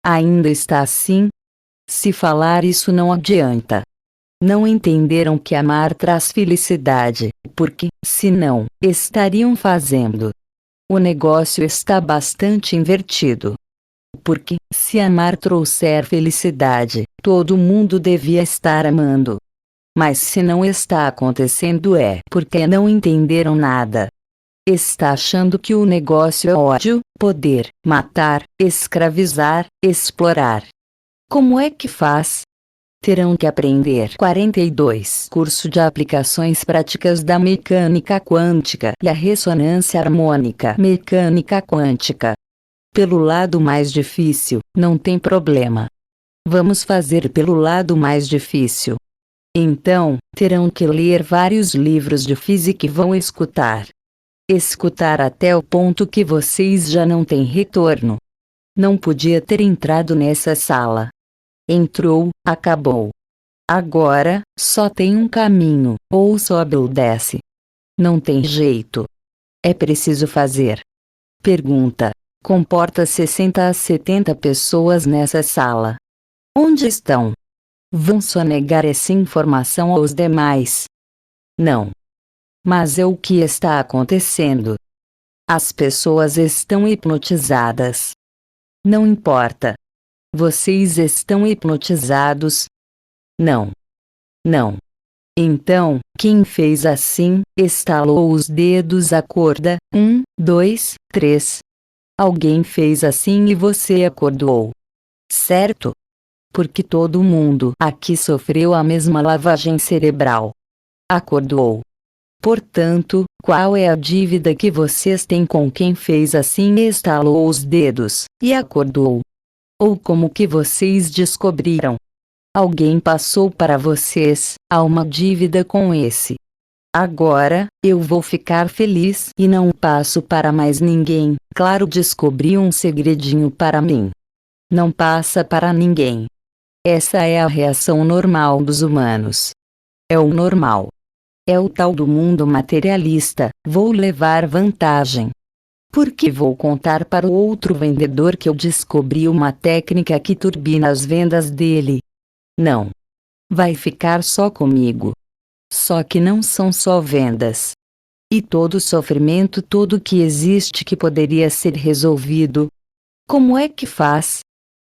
Ainda está assim? Se falar isso não adianta. Não entenderam que amar traz felicidade, porque, senão, estariam fazendo. O negócio está bastante invertido. Porque, se amar trouxer felicidade, todo mundo devia estar amando. Mas se não está acontecendo é porque não entenderam nada. Está achando que o negócio é ódio, poder, matar, escravizar, explorar. Como é que faz? Terão que aprender 42 curso de aplicações práticas da mecânica quântica e a ressonância harmônica mecânica quântica. Pelo lado mais difícil, não tem problema. Vamos fazer pelo lado mais difícil. Então, terão que ler vários livros de física e vão escutar. Escutar até o ponto que vocês já não têm retorno. Não podia ter entrado nessa sala. Entrou, acabou. Agora, só tem um caminho, ou sobe ou desce. Não tem jeito. É preciso fazer. Pergunta. Comporta 60 a 70 pessoas nessa sala. Onde estão? Vão só negar essa informação aos demais? Não. Mas é o que está acontecendo. As pessoas estão hipnotizadas. Não importa. Vocês estão hipnotizados? Não. Não. Então, quem fez assim, estalou os dedos, acorda, 1, 2, 3. Alguém fez assim e você acordou. Certo? Porque todo mundo aqui sofreu a mesma lavagem cerebral. Acordou. Portanto, qual é a dívida que vocês têm com quem fez assim e estalou os dedos, e acordou? Ou como que vocês descobriram? Alguém passou para vocês, há uma dívida com esse. Agora, eu vou ficar feliz e não passo para mais ninguém. Claro, descobri um segredinho para mim. Não passa para ninguém. Essa é a reação normal dos humanos. É o normal. É o tal do mundo materialista. Vou levar vantagem. Porque vou contar para o outro vendedor que eu descobri uma técnica que turbina as vendas dele. Não. Vai ficar só comigo. Só que não são só vendas. E todo sofrimento, tudo que existe que poderia ser resolvido. Como é que faz?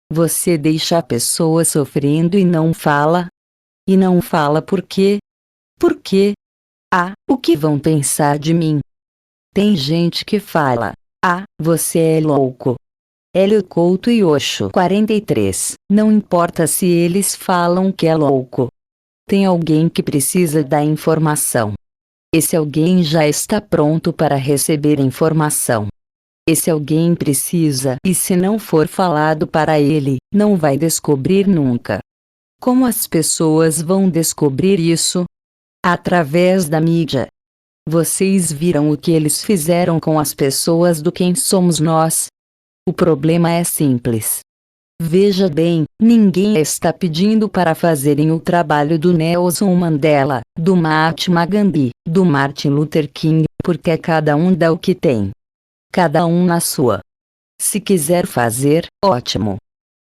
Você deixa a pessoa sofrendo e não fala? E não fala por quê? Por quê? Ah, o que vão pensar de mim? Tem gente que fala: ah, você é louco. Hélio Couto e Osho 43. Não importa se eles falam que é louco. Tem alguém que precisa da informação. Esse alguém já está pronto para receber informação. Esse alguém precisa, e se não for falado para ele, não vai descobrir nunca. Como as pessoas vão descobrir isso? Através da mídia. Vocês viram o que eles fizeram com as pessoas do Quem Somos Nós? O problema é simples. Veja bem, ninguém está pedindo para fazerem o trabalho do Nelson Mandela, do Mahatma Gandhi, do Martin Luther King, porque cada um dá o que tem. Cada um na sua. Se quiser fazer, ótimo.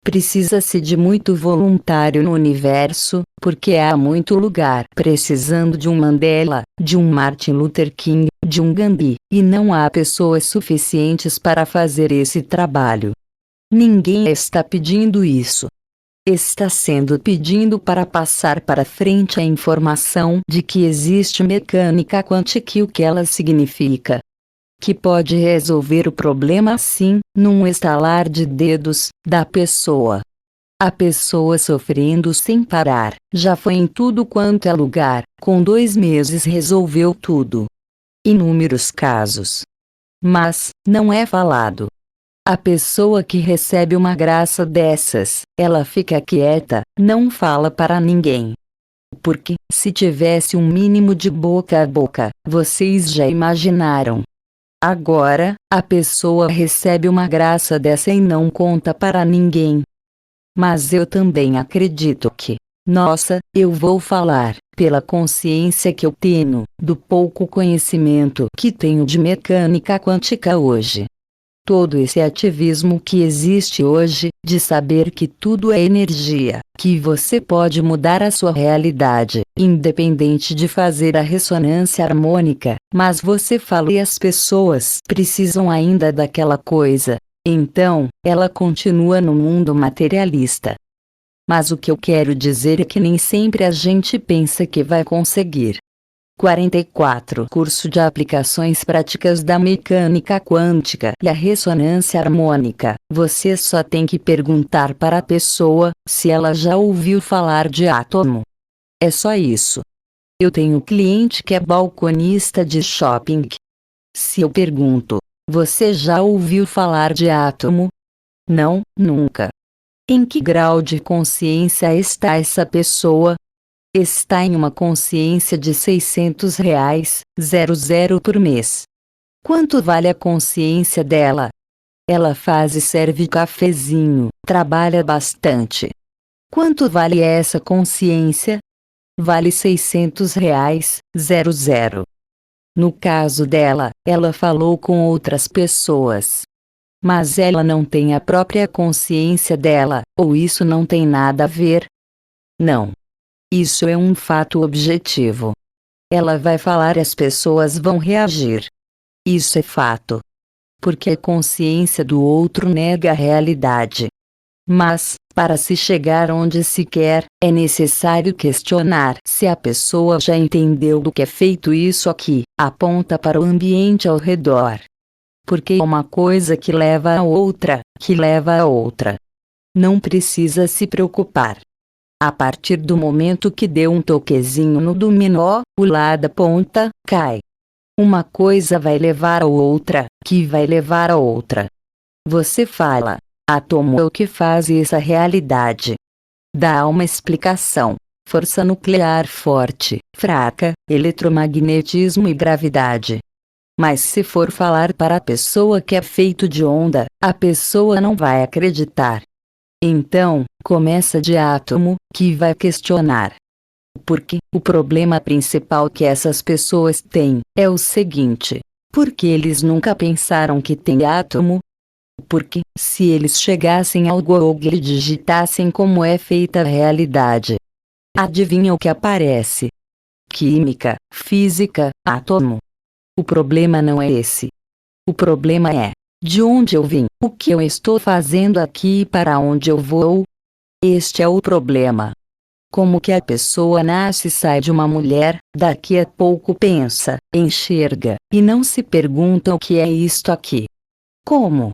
Precisa-se de muito voluntário no universo, porque há muito lugar precisando de um Mandela, de um Martin Luther King, de um Gandhi, e não há pessoas suficientes para fazer esse trabalho. Ninguém está pedindo isso. Está sendo pedindo para passar para frente a informação de que existe mecânica quântica e o que ela significa. Que pode resolver o problema assim, num estalar de dedos, da pessoa. A pessoa sofrendo sem parar, já foi em tudo quanto é lugar, com 2 meses resolveu tudo. Inúmeros casos. Mas, não é falado. A pessoa que recebe uma graça dessas, ela fica quieta, não fala para ninguém. Porque, se tivesse um mínimo de boca a boca, vocês já imaginaram. Agora, a pessoa recebe uma graça dessa e não conta para ninguém. Mas eu também acredito que, nossa, eu vou falar, pela consciência que eu tenho, do pouco conhecimento que tenho de mecânica quântica hoje. Todo esse ativismo que existe hoje, de saber que tudo é energia, que você pode mudar a sua realidade, independente de fazer a ressonância harmônica, mas você fala e as pessoas precisam ainda daquela coisa, então, ela continua no mundo materialista. Mas o que eu quero dizer é que nem sempre a gente pensa que vai conseguir. 44. Curso de Aplicações Práticas da Mecânica Quântica e a Ressonância Harmônica. Você só tem que perguntar para a pessoa se ela já ouviu falar de átomo. É só isso. Eu tenho cliente que é balconista de shopping. Se eu pergunto, você já ouviu falar de átomo? Não, nunca. Em que grau de consciência está essa pessoa? Está em uma consciência de R$ 600, 00 por mês. Quanto vale a consciência dela? Ela faz e serve cafezinho, trabalha bastante. Quanto vale essa consciência? Vale R$ 600, 00. No caso dela, ela falou com outras pessoas. Mas ela não tem a própria consciência dela, ou isso não tem nada a ver? Não. Isso é um fato objetivo. Ela vai falar e as pessoas vão reagir. Isso é fato. Porque a consciência do outro nega a realidade. Mas, para se chegar onde se quer, é necessário questionar se a pessoa já entendeu do que é feito isso aqui, aponta para o ambiente ao redor. Porque é uma coisa que leva a outra, que leva a outra. Não precisa se preocupar. A partir do momento que deu um toquezinho no dominó, o lá da ponta cai. Uma coisa vai levar a outra, que vai levar a outra. Você fala, átomo é o que faz essa realidade. Dá uma explicação. Força nuclear forte, fraca, eletromagnetismo e gravidade. Mas se for falar para a pessoa que é feito de onda, a pessoa não vai acreditar. Então, começa de átomo, que vai questionar. Porque, o problema principal que essas pessoas têm, é o seguinte. Por que eles nunca pensaram que tem átomo? Porque, se eles chegassem ao Google e digitassem como é feita a realidade, adivinha o que aparece? Química, física, átomo. O problema não é esse. O problema é: de onde eu vim, o que eu estou fazendo aqui e para onde eu vou? Este é o problema. Como que a pessoa nasce e sai de uma mulher, daqui a pouco pensa, enxerga, e não se pergunta o que é isto aqui. Como?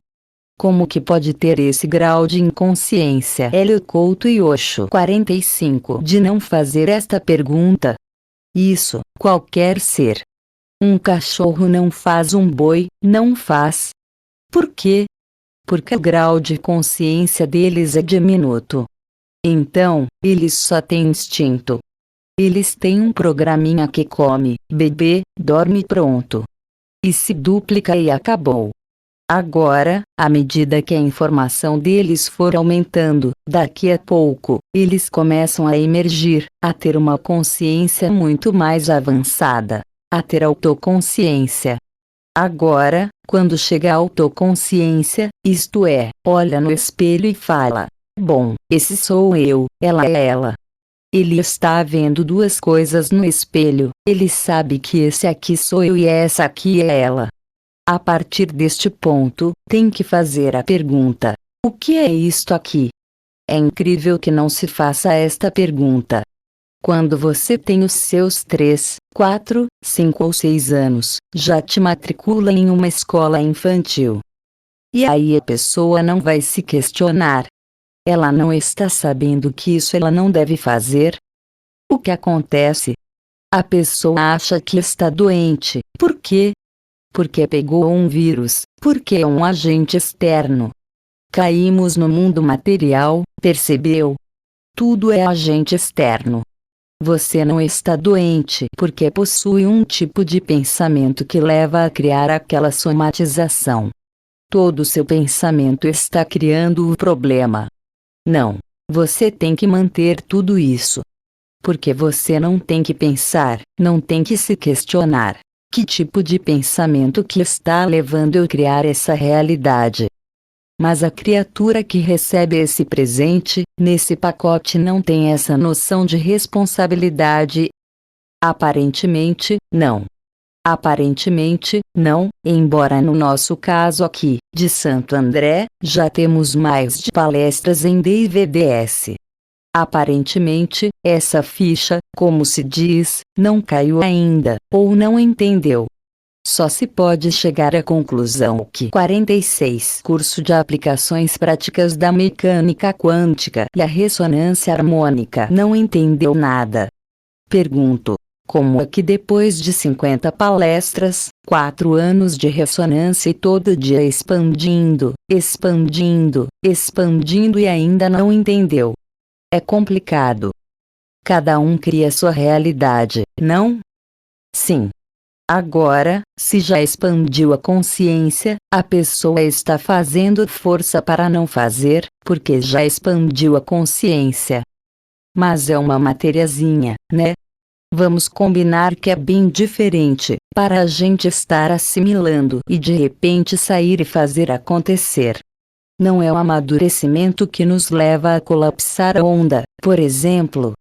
Como que pode ter esse grau de inconsciência? Hélio Couto e Osho 45 de não fazer esta pergunta? Isso, qualquer ser. Um cachorro não faz, um boi não faz. Por quê? Porque o grau de consciência deles é diminuto. Então, eles só têm instinto. Eles têm um programinha que come, bebê, dorme e pronto. E se duplica e acabou. Agora, à medida que a informação deles for aumentando, daqui a pouco, eles começam a emergir, a ter uma consciência muito mais avançada, a ter autoconsciência. Agora, quando chega a autoconsciência, isto é, olha no espelho e fala: bom, esse sou eu, ela é ela. Ele está vendo duas coisas no espelho, ele sabe que esse aqui sou eu e essa aqui é ela. A partir deste ponto, tem que fazer a pergunta: o que é isto aqui? É incrível que não se faça esta pergunta. Quando você tem os seus 3, 4, 5 ou 6 anos, já te matricula em uma escola infantil. E aí a pessoa não vai se questionar. Ela não está sabendo que isso ela não deve fazer? O que acontece? A pessoa acha que está doente. Por quê? Porque pegou um vírus, porque é um agente externo. Caímos no mundo material, percebeu? Tudo é agente externo. Você não está doente porque possui um tipo de pensamento que leva a criar aquela somatização. Todo seu pensamento está criando o problema. Não. Você tem que manter tudo isso. Porque você não tem que pensar, não tem que se questionar. Que tipo de pensamento que está levando eu a criar essa realidade? Mas a criatura que recebe esse presente, nesse pacote não tem essa noção de responsabilidade? Aparentemente, não. Aparentemente, não, embora no nosso caso aqui, de Santo André, já temos mais de palestras em DVDS. Aparentemente, essa ficha, como se diz, não caiu ainda, ou não entendeu. Só se pode chegar à conclusão que 46 curso de aplicações práticas da mecânica quântica e a ressonância harmônica não entendeu nada. Pergunto: como é que depois de 50 palestras, 4 anos de ressonância e todo dia expandindo, expandindo, expandindo e ainda não entendeu? É complicado. Cada um cria sua realidade, não? Sim. Agora, se já expandiu a consciência, a pessoa está fazendo força para não fazer, porque já expandiu a consciência. Mas é uma materiazinha, né? Vamos combinar que é bem diferente, para a gente estar assimilando e de repente sair e fazer acontecer. Não é o amadurecimento que nos leva a colapsar a onda, por exemplo.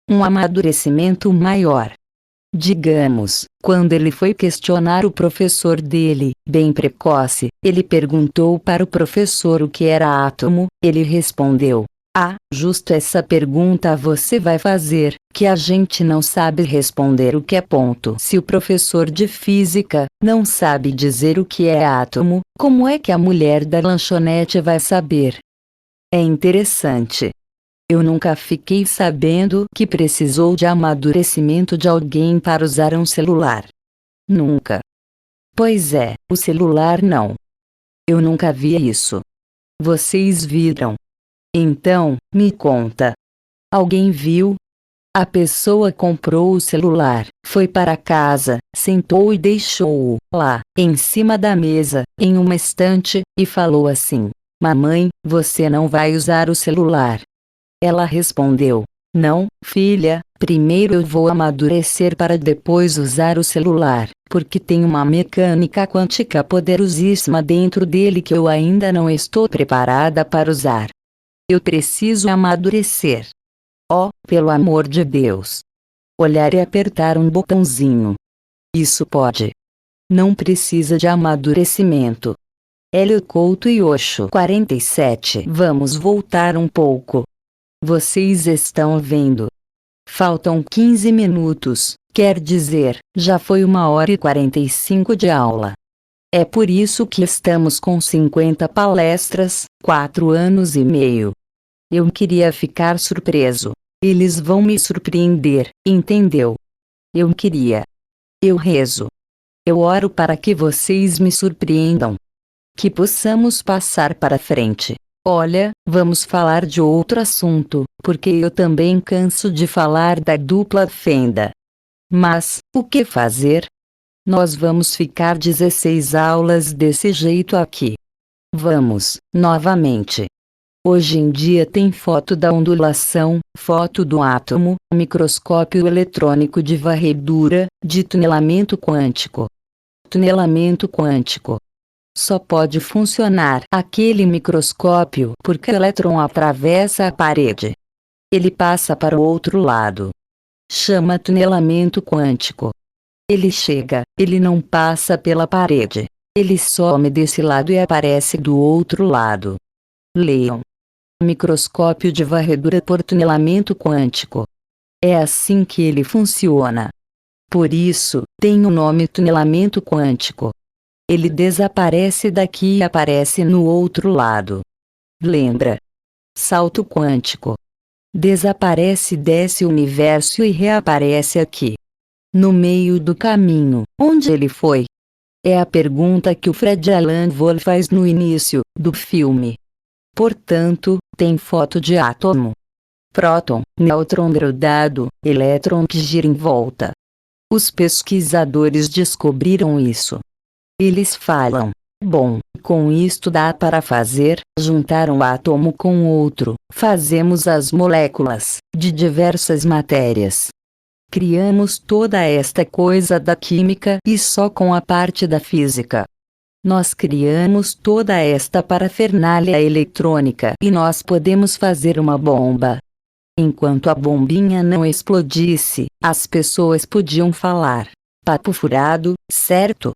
Um amadurecimento maior. Digamos, quando ele foi questionar o professor dele, bem precoce, ele perguntou para o professor o que era átomo, ele respondeu: ah, justo essa pergunta você vai fazer, que a gente não sabe responder o que é ponto. Se o professor de física não sabe dizer o que é átomo, como é que a mulher da lanchonete vai saber? É interessante. Eu nunca fiquei sabendo que precisou de amadurecimento de alguém para usar um celular. Nunca. Pois é, o celular não. Eu nunca vi isso. Vocês viram? Então, me conta. Alguém viu? A pessoa comprou o celular, foi para casa, sentou e deixou-o lá, em cima da mesa, em uma estante, e falou assim: mamãe, você não vai usar o celular. Ela respondeu: não, filha, primeiro eu vou amadurecer para depois usar o celular, porque tem uma mecânica quântica poderosíssima dentro dele que eu ainda não estou preparada para usar. Eu preciso amadurecer. Oh, pelo amor de Deus! Olhar e apertar um botãozinho. Isso pode. Não precisa de amadurecimento. Hélio Couto e Osho 47. Vamos voltar um pouco. Vocês estão vendo? Faltam 15 minutos, quer dizer, já foi 1h45 de aula. É por isso que estamos com 50 palestras, 4 anos e meio. Eu queria ficar surpreso. Eles vão me surpreender, entendeu? Eu queria. Eu rezo. Eu oro para que vocês me surpreendam. Que possamos passar para frente. Olha, vamos falar de outro assunto, porque eu também canso de falar da dupla fenda. Mas, o que fazer? Nós vamos ficar 16 aulas desse jeito aqui. Vamos, novamente. Hoje em dia tem foto da ondulação, foto do átomo, microscópio eletrônico de varredura, de tunelamento quântico. Tunelamento quântico. Só pode funcionar aquele microscópio porque o elétron atravessa a parede. Ele passa para o outro lado. Chama tunelamento quântico. Ele chega, ele não passa pela parede. Ele some desse lado e aparece do outro lado. Leiam. Microscópio de varredura por tunelamento quântico. É assim que ele funciona. Por isso, tem o nome tunelamento quântico. Ele desaparece daqui e aparece no outro lado. Lembra? Salto quântico. Desaparece, desce o universo e reaparece aqui. No meio do caminho, onde ele foi? É a pergunta que o Fred Alan Volf faz no início do filme. Portanto, tem foto de átomo, próton, nêutron grudado, elétron que gira em volta. Os pesquisadores descobriram isso. Eles falam: bom, com isto dá para fazer, juntar um átomo com outro, fazemos as moléculas, de diversas matérias. Criamos toda esta coisa da química e só com a parte da física. Nós criamos toda esta parafernália eletrônica e nós podemos fazer uma bomba. Enquanto a bombinha não explodisse, as pessoas podiam falar: papo furado, certo?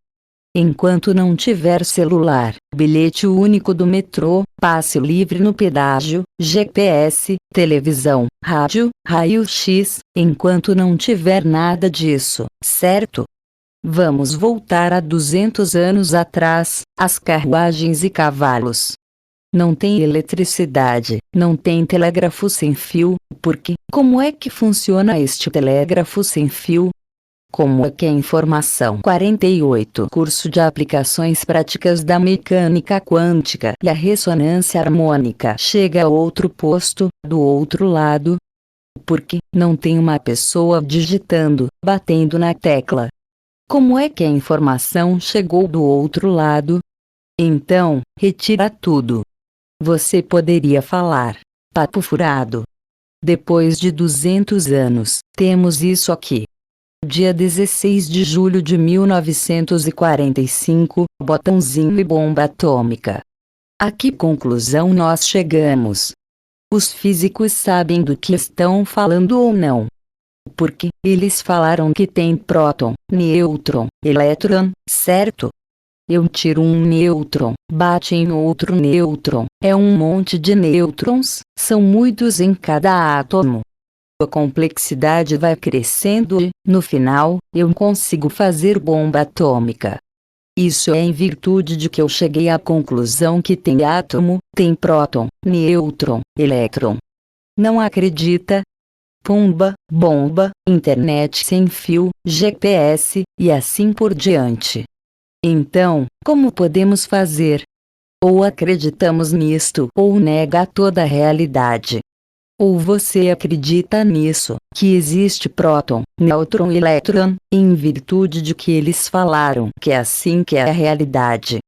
Enquanto não tiver celular, bilhete único do metrô, passe livre no pedágio, GPS, televisão, rádio, raio-x, enquanto não tiver nada disso, certo? Vamos voltar a 200 anos atrás, as carruagens e cavalos. Não tem eletricidade, não tem telégrafo sem fio, porque, como é que funciona este telégrafo sem fio? Como é que a informação 48 Curso de Aplicações Práticas da Mecânica Quântica e a Ressonância Harmônica chega a outro posto, do outro lado? Porque não tem uma pessoa digitando, batendo na tecla. Como é que a informação chegou do outro lado? Então, retira tudo. Você poderia falar: papo furado. Depois de 200 anos, temos isso aqui. Dia 16 de julho de 1945, botãozinho e bomba atômica. A que conclusão nós chegamos? Os físicos sabem do que estão falando ou não? Porque eles falaram que tem próton, nêutron, elétron, certo? Eu tiro um nêutron, bate em outro nêutron, é um monte de nêutrons, são muitos em cada átomo. A complexidade vai crescendo e, no final, eu consigo fazer bomba atômica. Isso é em virtude de que eu cheguei à conclusão que tem átomo, tem próton, nêutron, elétron. Não acredita? Pumba, bomba, internet sem fio, GPS, e assim por diante. Então, como podemos fazer? Ou acreditamos nisto ou nega toda a realidade. Ou você acredita nisso, que existe próton, nêutron e elétron, em virtude de que eles falaram que é assim que é a realidade.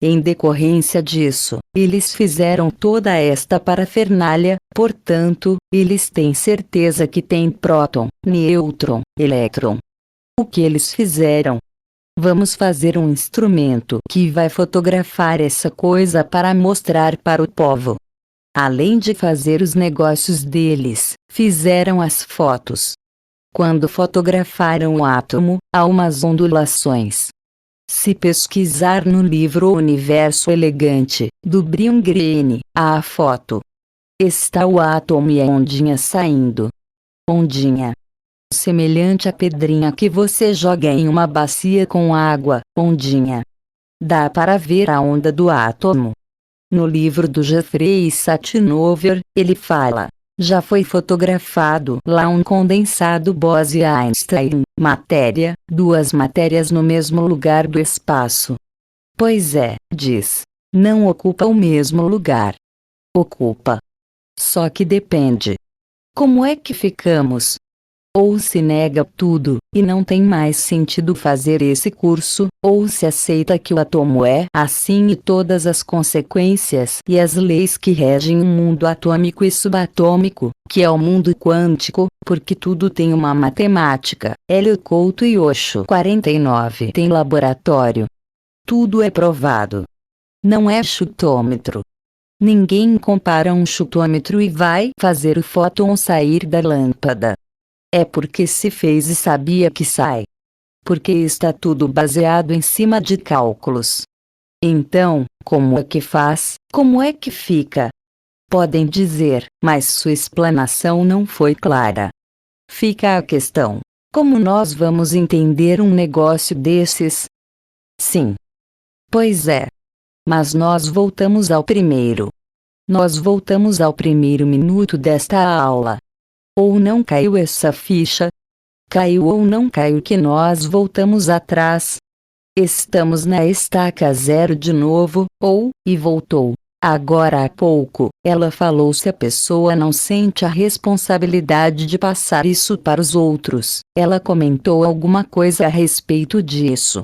Em decorrência disso, eles fizeram toda esta parafernália, portanto, eles têm certeza que tem próton, nêutron, elétron. O que eles fizeram? Vamos fazer um instrumento que vai fotografar essa coisa para mostrar para o povo. Além de fazer os negócios deles, fizeram as fotos. Quando fotografaram o átomo, há umas ondulações. Se pesquisar no livro O Universo Elegante, do Brian Greene, a foto está o átomo e a ondinha saindo. Ondinha. Semelhante à pedrinha que você joga em uma bacia com água, ondinha. Dá para ver a onda do átomo. No livro do Jeffrey Satinover, ele fala: já foi fotografado lá um condensado Bose-Einstein, matéria, duas matérias no mesmo lugar do espaço. Pois é, diz. Não ocupa o mesmo lugar. Ocupa. Só que depende. Como é que ficamos? Ou se nega tudo, e não tem mais sentido fazer esse curso, ou se aceita que o átomo é assim e todas as consequências e as leis que regem o mundo atômico e subatômico, que é o mundo quântico, porque tudo tem uma matemática. Hélio Couto e Osho 49 tem laboratório. Tudo é provado. Não é chutômetro. Ninguém compara um chutômetro e vai fazer o fóton sair da lâmpada. É porque se fez e sabia que sai. Porque está tudo baseado em cima de cálculos. Então, como é que faz? Como é que fica? Podem dizer, mas sua explanação não foi clara. Fica a questão: como nós vamos entender um negócio desses? Sim. Pois é. Mas nós voltamos ao primeiro. Nós voltamos ao primeiro minuto desta aula. Ou não caiu essa ficha? Caiu ou não caiu que nós voltamos atrás? Estamos na estaca zero de novo, e voltou. Agora há pouco, ela falou: se a pessoa não sente a responsabilidade de passar isso para os outros, ela comentou alguma coisa a respeito disso.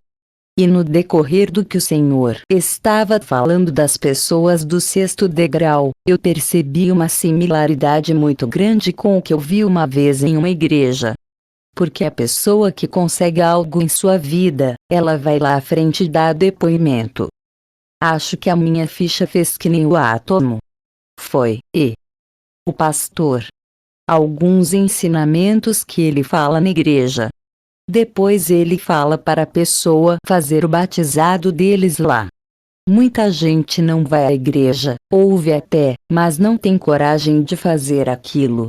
E no decorrer do que o Senhor estava falando das pessoas do sexto degrau, eu percebi uma similaridade muito grande com o que eu vi uma vez em uma igreja. Porque a pessoa que consegue algo em sua vida, ela vai lá à frente e dá depoimento. Acho que a minha ficha fez que nem o átomo. Foi, o pastor. Alguns ensinamentos que ele fala na igreja. Depois ele fala para a pessoa fazer o batizado deles lá. Muita gente não vai à igreja, ouve até, mas não tem coragem de fazer aquilo.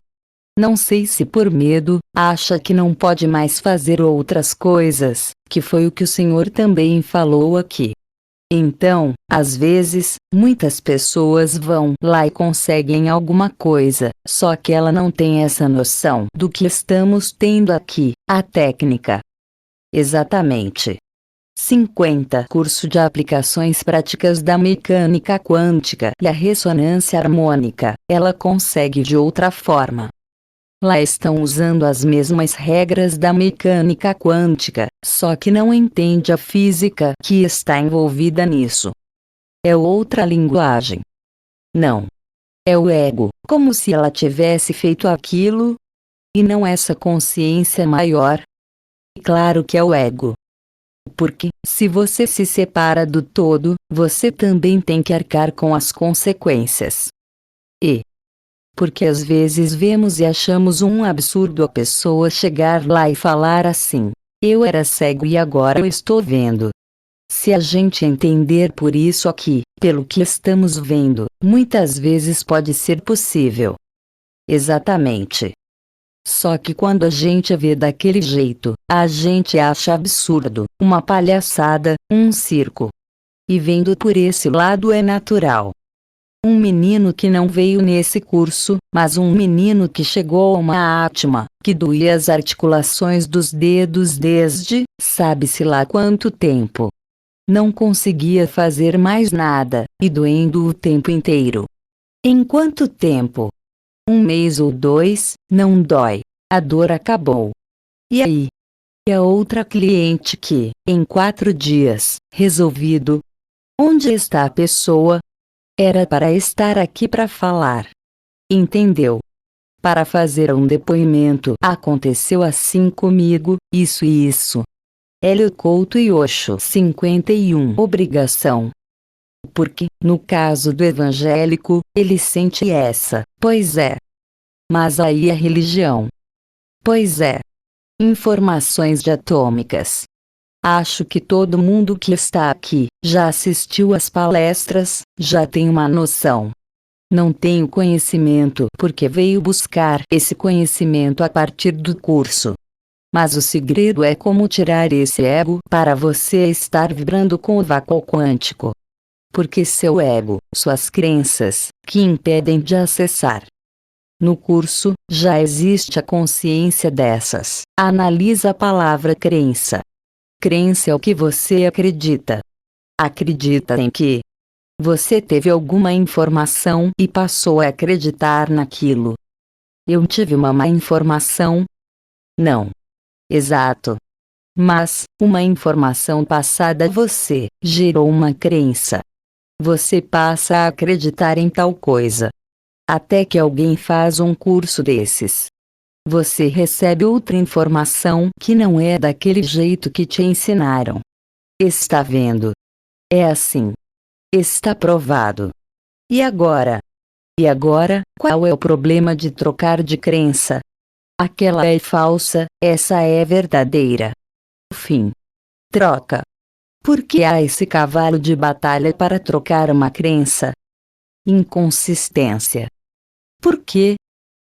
Não sei se por medo, acha que não pode mais fazer outras coisas, que foi o que o Senhor também falou aqui. Então, às vezes, muitas pessoas vão lá e conseguem alguma coisa, só que ela não tem essa noção do que estamos tendo aqui, a técnica. Exatamente. 50 Curso de Aplicações Práticas da Mecânica Quântica e a Ressonância Harmônica, ela consegue de outra forma. Lá estão usando as mesmas regras da mecânica quântica, só que não entende a física que está envolvida nisso. É outra linguagem. Não. É o ego, como se ela tivesse feito aquilo. E não essa consciência maior. Claro que é o ego. Porque, se você se separa do todo, você também tem que arcar com as consequências. Porque às vezes vemos e achamos um absurdo a pessoa chegar lá e falar assim: eu era cego e agora eu estou vendo. Se a gente entender por isso aqui, pelo que estamos vendo, muitas vezes pode ser possível. Exatamente. Só que quando a gente vê daquele jeito, a gente acha absurdo, uma palhaçada, um circo. E vendo por esse lado é natural. Um menino que não veio nesse curso, mas um menino que chegou a uma átma, que doía as articulações dos dedos desde, sabe-se lá quanto tempo. Não conseguia fazer mais nada, e doendo o tempo inteiro. Em quanto tempo? 1 mês ou 2, não dói. A dor acabou. E aí? E a outra cliente que, em 4 dias, resolvido. Onde está a pessoa? Era para estar aqui para falar. Entendeu? Para fazer um depoimento. Aconteceu assim comigo, isso e isso. Hélio Couto e Osho 51 Obrigação. Porque, no caso do evangélico, ele sente essa, pois é. Mas aí a religião. Pois é. Informações diatômicas. Acho que todo mundo que está aqui já assistiu às palestras, já tem uma noção. Não tenho conhecimento porque veio buscar esse conhecimento a partir do curso. Mas o segredo é como tirar esse ego para você estar vibrando com o vácuo quântico. Porque seu ego, suas crenças, que impedem de acessar. No curso, já existe a consciência dessas. Analisa a palavra crença. Crença é o que você acredita. Acredita em que você teve alguma informação e passou a acreditar naquilo. Eu tive uma má informação? Não. Exato. Mas, uma informação passada a você gerou uma crença. Você passa a acreditar em tal coisa. Até que alguém faz um curso desses. Você recebe outra informação que não é daquele jeito que te ensinaram. Está vendo? É assim. Está provado. E agora? E agora, qual é o problema de trocar de crença? Aquela é falsa, essa é verdadeira. Fim. Troca. Por que há esse cavalo de batalha para trocar uma crença? Inconsistência. Por quê?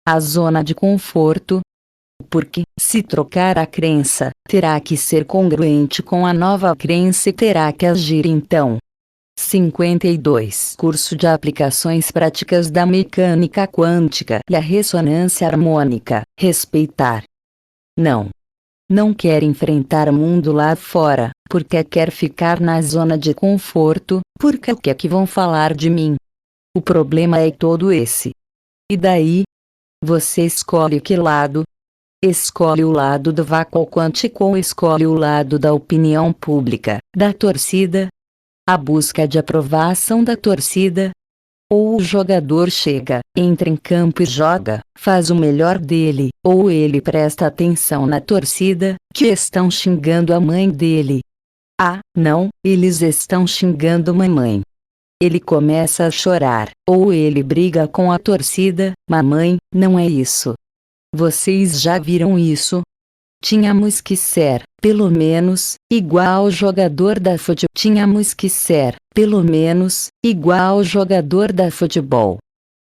A zona de conforto. Porque, se trocar a crença, terá que ser congruente com a nova crença e terá que agir então. 52. Curso de Aplicações Práticas da Mecânica Quântica e a Ressonância Harmônica. Respeitar. Não. Não quer enfrentar o mundo lá fora, porque quer ficar na zona de conforto, porque o que é que vão falar de mim? O problema é todo esse. E daí? Você escolhe que lado? Escolhe o lado do vácuo quântico ou escolhe o lado da opinião pública, da torcida? A busca de aprovação da torcida? Ou o jogador chega, entra em campo e joga, faz o melhor dele, ou ele presta atenção na torcida, que estão xingando a mãe dele. Ah, não, eles estão xingando mamãe. Ele começa a chorar, ou ele briga com a torcida, mamãe, não é isso. Vocês já viram isso? Tínhamos que ser, pelo menos, igual jogador da futebol. Tínhamos que ser, pelo menos, igual jogador da futebol.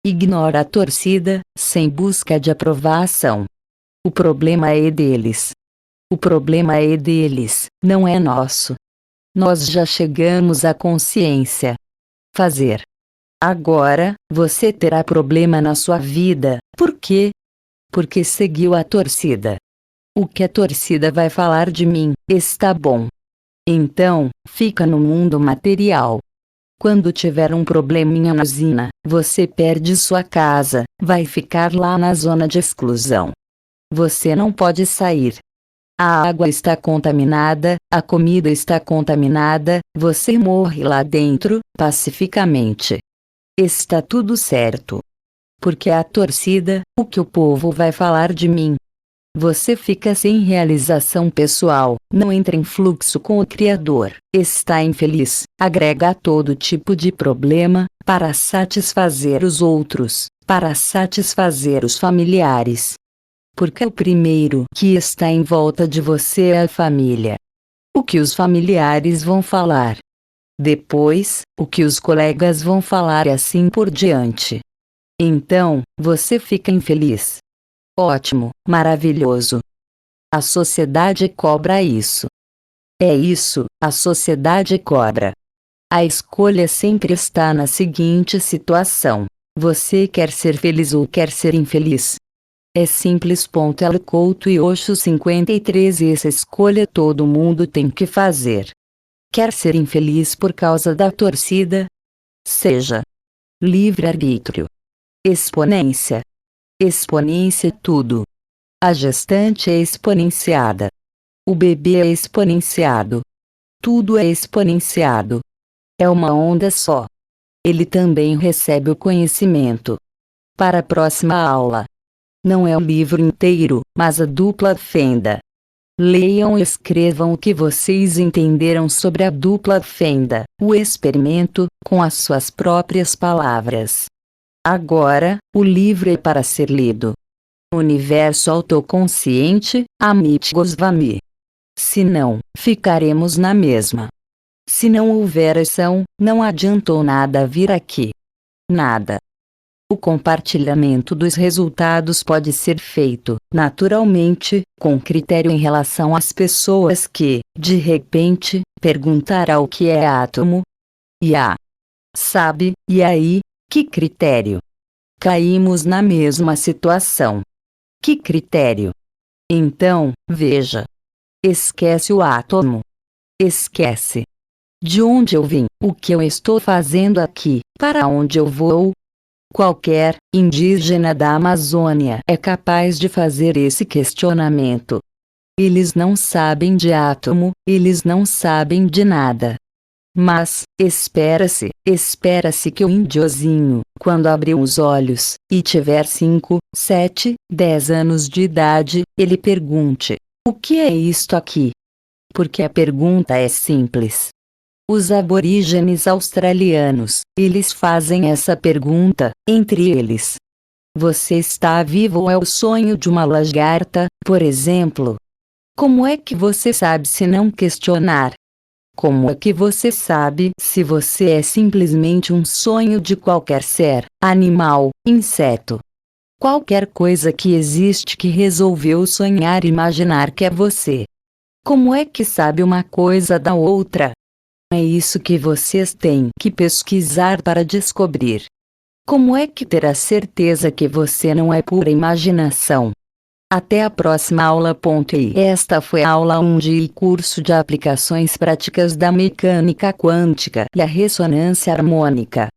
Ignora a torcida, sem busca de aprovação. O problema é deles. O problema é deles, não é nosso. Nós já chegamos à consciência. Fazer. Agora, você terá problema na sua vida, por quê? Porque seguiu a torcida. O que a torcida vai falar de mim, está bom. Então, fica no mundo material. Quando tiver um probleminha na usina, você perde sua casa, vai ficar lá na zona de exclusão. Você não pode sair. A água está contaminada, a comida está contaminada, você morre lá dentro, pacificamente. Está tudo certo. Porque a torcida, o que o povo vai falar de mim? Você fica sem realização pessoal, não entra em fluxo com o Criador, está infeliz, agrega todo tipo de problema, para satisfazer os outros, para satisfazer os familiares. Porque o primeiro que está em volta de você é a família. O que os familiares vão falar? Depois, o que os colegas vão falar e assim por diante. Então, você fica infeliz. Ótimo, maravilhoso. A sociedade cobra isso. É isso, a sociedade cobra. A escolha sempre está na seguinte situação: você quer ser feliz ou quer ser infeliz? É simples. L. Couto e Osho 53. Essa escolha todo mundo tem que fazer. Quer ser infeliz por causa da torcida? Seja. Livre-arbítrio. Exponência. Exponência tudo. A gestante é exponenciada. O bebê é exponenciado. Tudo é exponenciado. É uma onda só. Ele também recebe o conhecimento. Para a próxima aula. Não é o livro inteiro, mas a dupla fenda. Leiam e escrevam o que vocês entenderam sobre a dupla fenda, o experimento, com as suas próprias palavras. Agora, o livro é para ser lido. Universo Autoconsciente, Amit Goswami. Se não, ficaremos na mesma. Se não houver ação, não adiantou nada vir aqui. Nada. O compartilhamento dos resultados pode ser feito, naturalmente, com critério em relação às pessoas que, de repente, perguntarão o que é átomo. Sabe, e aí, que critério? Caímos na mesma situação. Que critério? Então, veja. Esquece o átomo. Esquece. De onde eu vim, o que eu estou fazendo aqui, para onde eu vou? Qualquer indígena da Amazônia é capaz de fazer esse questionamento. Eles não sabem de átomo, eles não sabem de nada. Mas, espera-se que o índiozinho, quando abrir os olhos, e tiver 5, 7, 10 anos de idade, ele pergunte: o que é isto aqui? Porque a pergunta é simples. Os aborígenes australianos, eles fazem essa pergunta, entre eles. Você está vivo ou é o sonho de uma lagarta, por exemplo? Como é que você sabe se não questionar? Como é que você sabe se você é simplesmente um sonho de qualquer ser, animal, inseto? Qualquer coisa que existe que resolveu sonhar e imaginar que é você. Como é que sabe uma coisa da outra? É isso que vocês têm que pesquisar para descobrir. Como é que terá certeza que você não é pura imaginação? Até a próxima aula. Esta foi a aula 1 de curso de aplicações práticas da mecânica quântica e a ressonância harmônica.